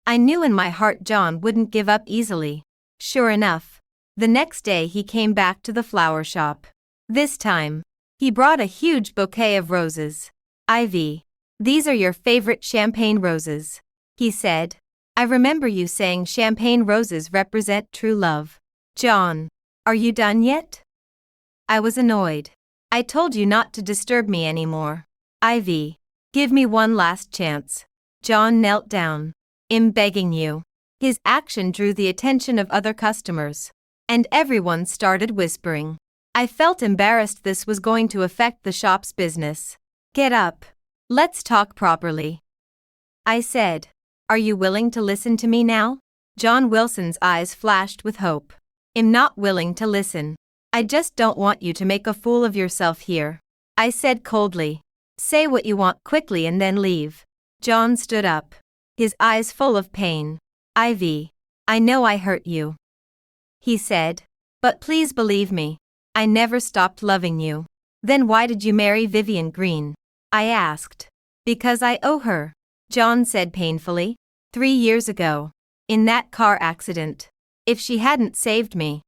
I knew in my heart John wouldn't give up easily. Sure enough, the next day he came back to the flower shop. This time, he brought a huge bouquet of roses. Ivy, these are your favorite champagne roses, he said. I remember you saying champagne roses represent true love. John, are you done yet? I was annoyed. I told you not to disturb me anymore. Ivy, give me one last chance. John knelt down. I'm begging you. His action drew the attention of other customers, and everyone started whispering. I felt embarrassed this was going to affect the shop's business. Get up. Let's talk properly, I said. Are you willing to listen to me now? John Wilson's eyes flashed with hope. I'm not willing to listen. I just don't want you to make a fool of yourself here, I said coldly. Say what you want quickly and then leave. John stood up, his eyes full of pain. Ivy, I know I hurt you, he said. But please believe me, I never stopped loving you. Then why did you marry Vivian Green? I asked. Because I owe her, John said painfully. 3 years ago, in that car accident. If she hadn't saved me,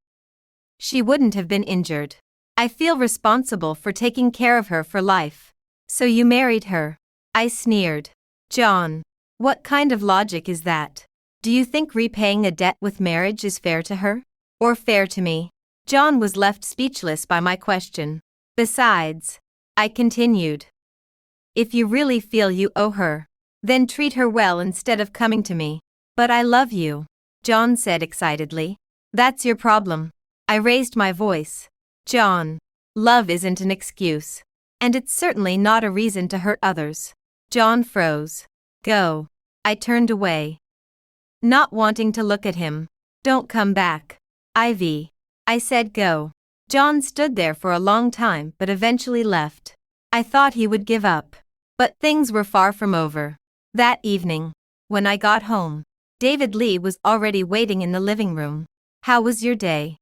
she wouldn't have been injured. I feel responsible for taking care of her for life. So you married her? I sneered. John, What kind of logic is that? Do you think repaying a debt with marriage is fair to her? Or fair to me? John was left speechless by my question. Besides, I continued, if you really feel you owe her, then treat her well instead of coming to me. But I love you, John said excitedly. That's your problem. I raised my voice. John, love isn't an excuse. And it's certainly not a reason to hurt others. John froze. Go. I turned away, not wanting to look at him. Don't come back, Ivy. I said go. John stood there for a long time but eventually left. I thought he would give up. But things were far from over. That evening, when I got home, David Lee was already waiting in the living room. How was your day?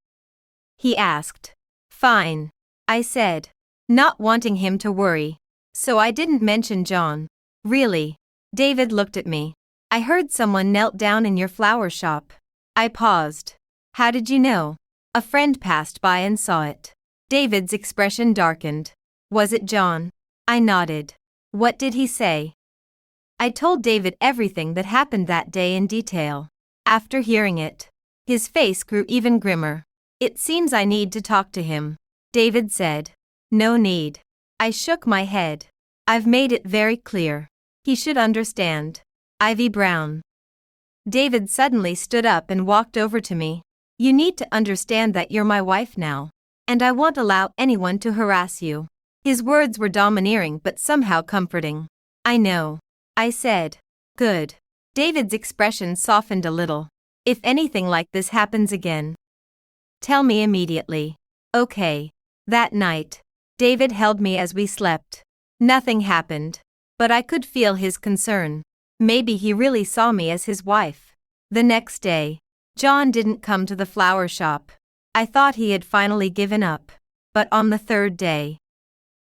He asked. Fine, I said, not wanting him to worry. So I didn't mention John. Really? David looked at me. I heard someone knelt down in your flower shop. I paused. How did you know? A friend passed by and saw it. David's expression darkened. Was it John? I nodded. What did he say? I told David everything that happened that day in detail. After hearing it, his face grew even grimmer. It seems I need to talk to him, David said. No need. I shook my head. I've made it very clear. He should understand. Ivy Brown. David suddenly stood up and walked over to me. You need to understand that you're my wife now. And I won't allow anyone to harass you. His words were domineering but somehow comforting. I know, I said. Good. David's expression softened a little. If anything like this happens again, tell me immediately. Okay. That night, David held me as we slept. Nothing happened. But I could feel his concern. Maybe he really saw me as his wife. The next day, John didn't come to the flower shop. I thought he had finally given up. But on the third day,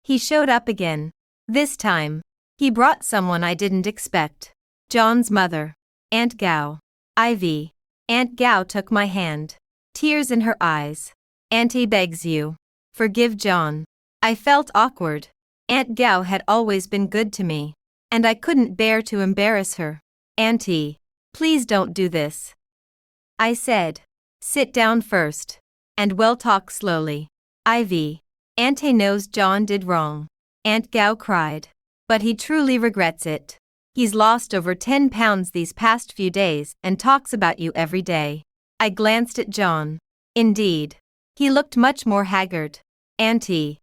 he showed up again. This time, he brought someone I didn't expect. John's mother, Aunt Gao. Ivy. Aunt Gao took my hand. Tears in her eyes. Auntie begs you. Forgive John. I felt awkward. Aunt Gao had always been good to me. And I couldn't bear to embarrass her. Auntie, please don't do this, I said. Sit down first. And we'll talk slowly. Ivy. Auntie knows John did wrong. Aunt Gao cried. But he truly regrets it. He's lost over 10 pounds these past few days and talks about you every day. I glanced at John. Indeed. He looked much more haggard. Auntie.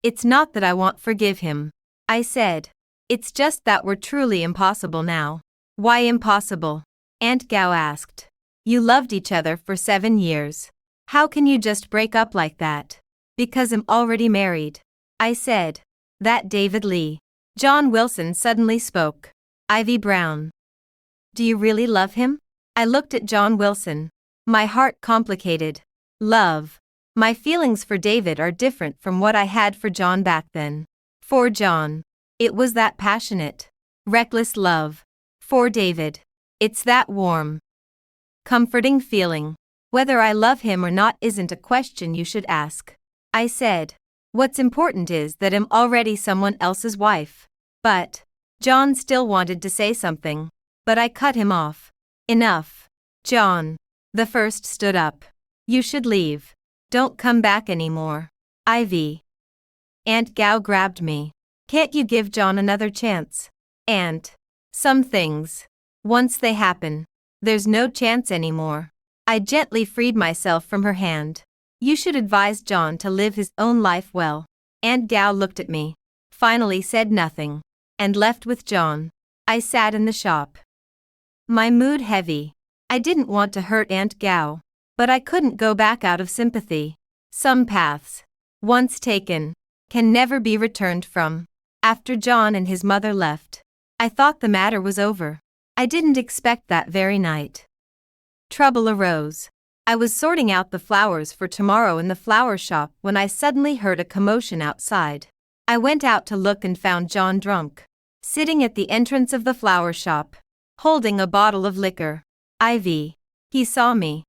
It's not that I won't forgive him, I said. It's just that we're truly impossible now. Why impossible? Aunt Gao asked. You loved each other for 7 years. How can you just break up like that? Because I'm already married, I said. That David Lee. John Wilson suddenly spoke. Ivy Brown. Do you really love him? I looked at John Wilson. My heart complicated. Love. My feelings for David are different from what I had for John back then. For John, it was that passionate, reckless love. For David, it's that warm, comforting feeling. Whether I love him or not isn't a question you should ask, I said. What's important is that I'm already someone else's wife. But John still wanted to say something, but I cut him off. Enough. John. The first stood up. You should leave. Don't come back anymore. Ivy. Aunt Gao grabbed me. Can't you give John another chance? Aunt. Some things, once they happen, there's no chance anymore. I gently freed myself from her hand. You should advise John to live his own life well. Aunt Gao looked at me, finally said nothing, and left with John. I sat in the shop, my mood heavy. I didn't want to hurt Aunt Gao, but I couldn't go back out of sympathy. Some paths, once taken, can never be returned from. After John and his mother left, I thought the matter was over. I didn't expect that very night. Trouble arose. I was sorting out the flowers for tomorrow in the flower shop when I suddenly heard a commotion outside. I went out to look and found John drunk, sitting at the entrance of the flower shop, holding a bottle of liquor. Ivy. He saw me,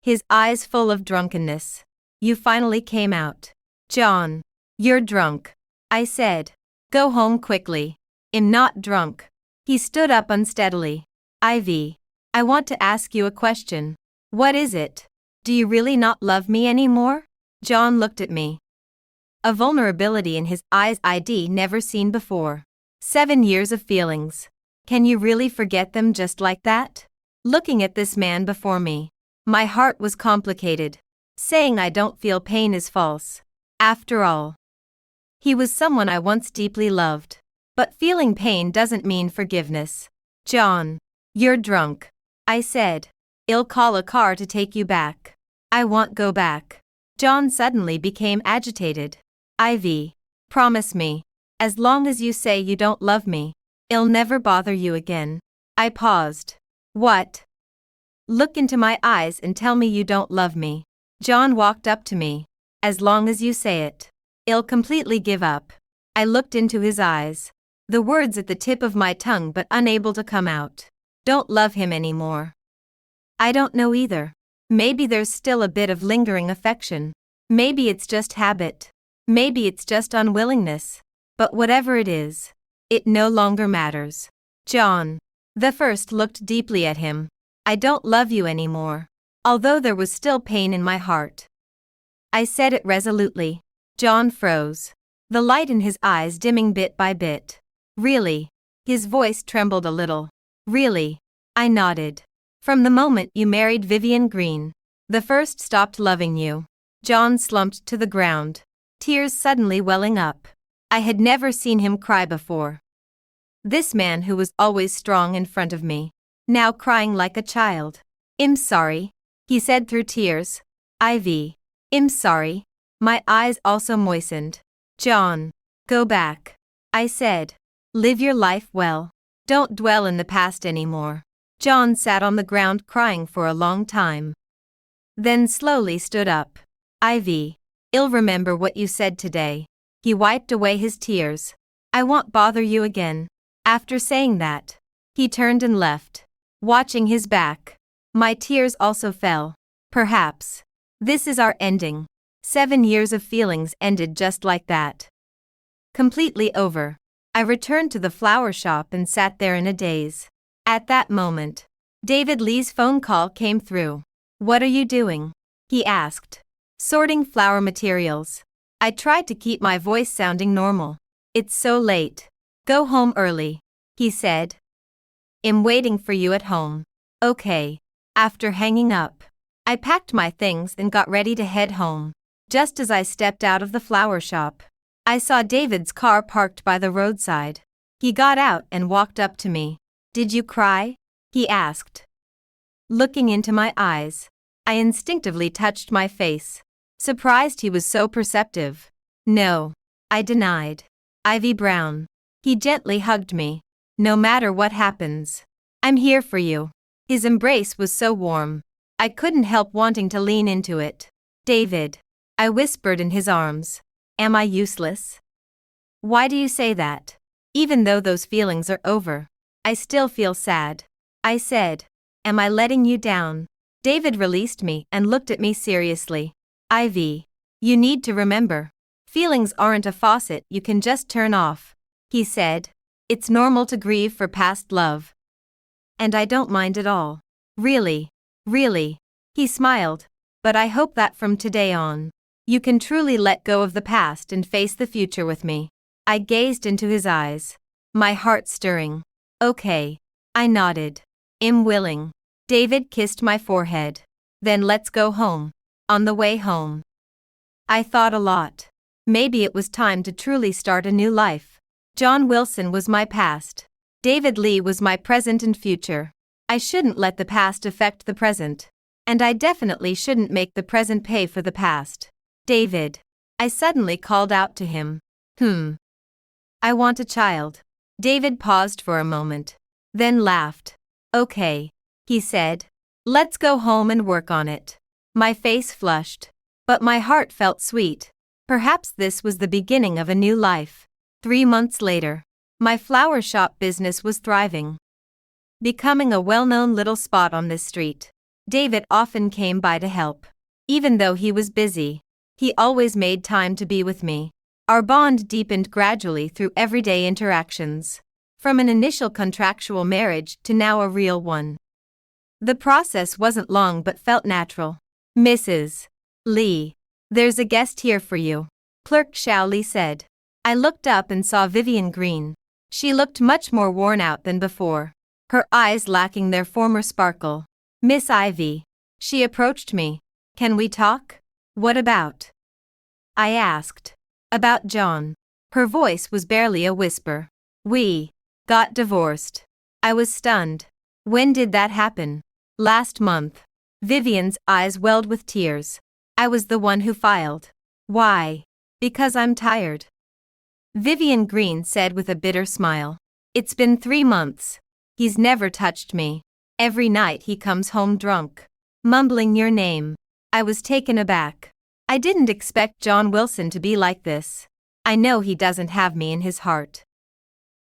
his eyes full of drunkenness. You finally came out. John. You're drunk, I said. Go home quickly. I'm not drunk. He stood up unsteadily. Ivy, I want to ask you a question. What is it? Do you really not love me anymore? John looked at me. A vulnerability in his eyes I'd never seen before. 7 years of feelings. Can you really forget them just like that? Looking at this man before me, my heart was complicated. Saying I don't feel pain is false. After all, he was someone I once deeply loved. But feeling pain doesn't mean forgiveness. John, you're drunk, I said. I'll call a car to take you back. I won't go back. John suddenly became agitated. Ivy, promise me, as long as you say you don't love me, I'll never bother you again. I paused. What? Look into my eyes and tell me you don't love me. John walked up to me. As long as you say it, I'll completely give up. I looked into his eyes. The words at the tip of my tongue but unable to come out. Don't love him anymore. I don't know either. Maybe there's still a bit of lingering affection. Maybe it's just habit. Maybe it's just unwillingness. But whatever it is, it no longer matters. John. The first looked deeply at him. I don't love you anymore. Although there was still pain in my heart. I said it resolutely. John froze. The light in his eyes dimming bit by bit. Really? His voice trembled a little. Really? I nodded. From the moment you married Vivian Green, the first stopped loving you. John slumped to the ground. Tears suddenly welling up. I had never seen him cry before. This man who was always strong in front of me, now crying like a child. I'm sorry, he said through tears. Ivy, I'm sorry. My eyes also moistened. John, go back, I said. Live your life well. Don't dwell in the past anymore. John sat on the ground crying for a long time. Then slowly stood up. Ivy, I'll remember what you said today. He wiped away his tears. I won't bother you again. After saying that, he turned and left. Watching his back, my tears also fell. Perhaps this is our ending. 7 years of feelings ended just like that. Completely over. I returned to the flower shop and sat there in a daze. At that moment, David Lee's phone call came through. What are you doing? He asked. Sorting flower materials. I tried to keep my voice sounding normal. It's so late. Go home early, he said. I'm waiting for you at home. Okay. After hanging up, I packed my things and got ready to head home. Just as I stepped out of the flower shop, I saw David's car parked by the roadside. He got out and walked up to me. Did you cry? He asked. Looking into my eyes, I instinctively touched my face, surprised he was so perceptive. No, I denied. Ivy Brown. He gently hugged me. No matter what happens, I'm here for you. His embrace was so warm, I couldn't help wanting to lean into it. David, I whispered in his arms. Am I useless? Why do you say that? Even though those feelings are over, I still feel sad. I said. Am I letting you down? David released me and looked at me seriously. Ivy, you need to remember. Feelings aren't a faucet you can just turn off, he said. It's normal to grieve for past love. And I don't mind at all. Really, really. He smiled. But I hope that from today on, you can truly let go of the past and face the future with me. I gazed into his eyes, my heart stirring. Okay. I nodded. I'm willing. David kissed my forehead. Then let's go home. On the way home, I thought a lot. Maybe it was time to truly start a new life. John Wilson was my past. David Lee was my present and future. I shouldn't let the past affect the present. And I definitely shouldn't make the present pay for the past. David. I suddenly called out to him. I want a child. David paused for a moment. Then laughed. Okay, he said. Let's go home and work on it. My face flushed. But my heart felt sweet. Perhaps this was the beginning of a new life. 3 months later, my flower shop business was thriving. Becoming a well-known little spot on this street. David often came by to help. Even though he was busy, he always made time to be with me. Our bond deepened gradually through everyday interactions. from an initial contractual marriage to now a real one. The process wasn't long but felt natural. Mrs. Lee, there's a guest here for you, Clerk Xiao Li said. I looked up and saw Vivian Green. She looked much more worn out than before, her eyes lacking their former sparkle. Miss Ivy. She approached me. Can we talk? What about? I asked. About John. Her voice was barely a whisper. We got divorced. I was stunned. When did that happen? Last month. Vivian's eyes welled with tears. I was the one who filed. Why? Because I'm tired. Vivian Green said with a bitter smile. It's been 3 months. He's never touched me. Every night he comes home drunk, mumbling your name. I was taken aback. I didn't expect John Wilson to be like this. I know he doesn't have me in his heart.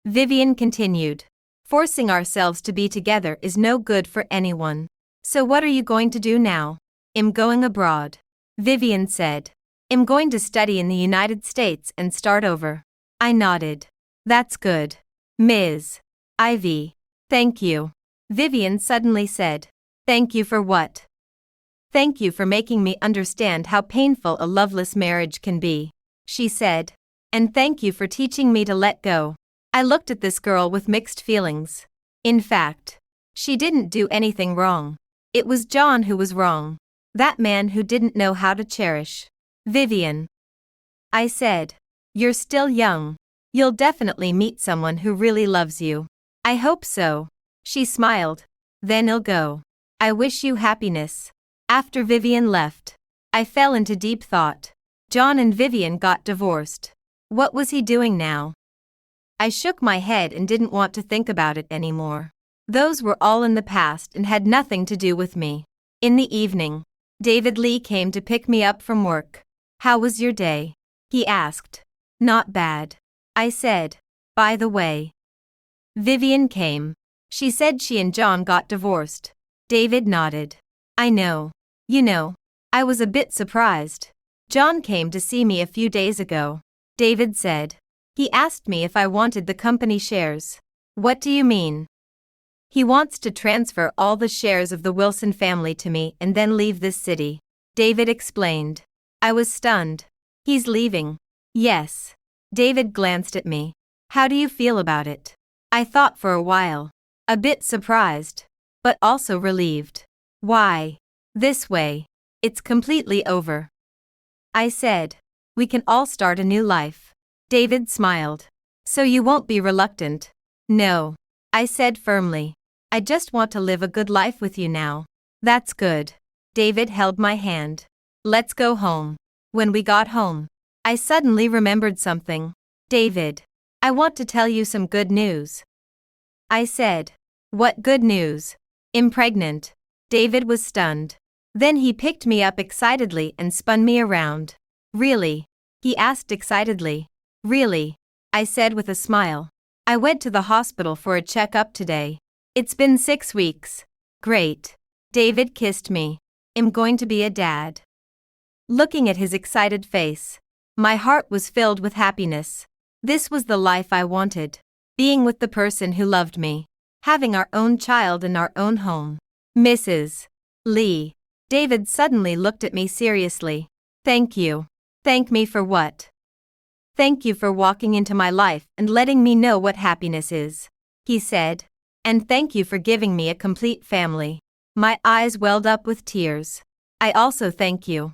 Vivian continued. Forcing ourselves to be together is no good for anyone. So what are you going to do now? I'm going abroad. Vivian said. I'm going to study in the United States and start over. I nodded. That's good. Ms. Ivy. Thank you. Vivian suddenly said. Thank you for what? Thank you for making me understand how painful a loveless marriage can be, she said. And thank you for teaching me to let go. I looked at this girl with mixed feelings. In fact, she didn't do anything wrong. It was John who was wrong. That man who didn't know how to cherish. Vivian. I said. You're still young. You'll definitely meet someone who really loves you. I hope so. She smiled. Then I'll go. I wish you happiness. After Vivian left, I fell into deep thought. John and Vivian got divorced. What was he doing now? I shook my head and didn't want to think about it anymore. Those were all in the past and had nothing to do with me. In the evening, David Lee came to pick me up from work. How was your day? He asked. Not bad. I said. By the way. Vivian came. She said she and John got divorced. David nodded. I know. You know, I was a bit surprised. John came to see me a few days ago. David said. He asked me if I wanted the company shares. What do you mean? He wants to transfer all the shares of the Wilson family to me and then leave this city. David explained. I was stunned. He's leaving. Yes. David glanced at me. How do you feel about it? I thought for a while. A bit surprised. But also relieved. Why? This way. It's completely over. I said. We can all start a new life. David smiled. So you won't be reluctant? No. I said firmly. I just want to live a good life with you now. That's good. David held my hand. Let's go home. When we got home, I suddenly remembered something. David, I want to tell you some good news. I said. What good news? I'm pregnant. David was stunned. Then he picked me up excitedly and spun me around. Really? He asked excitedly. Really? I said with a smile. I went to the hospital for a checkup today. It's been 6 weeks. Great. David kissed me. I'm going to be a dad. Looking at his excited face, my heart was filled with happiness. This was the life I wanted. Being with the person who loved me. Having our own child in our own home. Mrs. Lee. David suddenly looked at me seriously. Thank you. Thank me for what? Thank you for walking into my life and letting me know what happiness is, he said. And thank you for giving me a complete family. My eyes welled up with tears. I also thank you.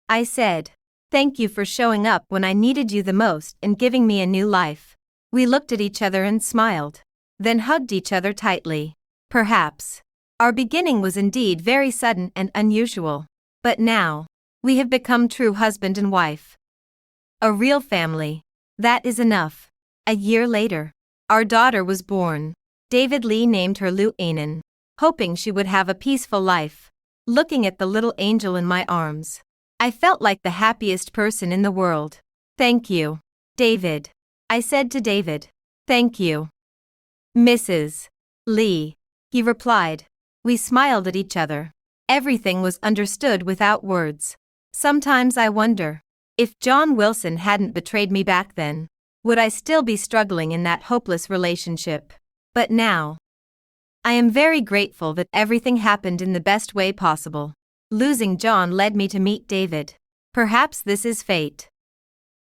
I said. Thank you for showing up when I needed you the most and giving me a new life. We looked at each other and smiled, then hugged each other tightly. Perhaps. Our beginning was indeed very sudden and unusual. But now, we have become true husband and wife. A real family. That is enough. A year later, our daughter was born. David Lee named her Lu Anan, hoping she would have a peaceful life. Looking at the little angel in my arms, I felt like the happiest person in the world. Thank you, David. I said to David. Thank you. Mrs. Lee. He replied. We smiled at each other. Everything was understood without words. Sometimes I wonder, if John Wilson hadn't betrayed me back then, Would I still be struggling in that hopeless relationship? But now, I am very grateful that everything happened in the best way possible. Losing John led me to meet David. Perhaps this is fate.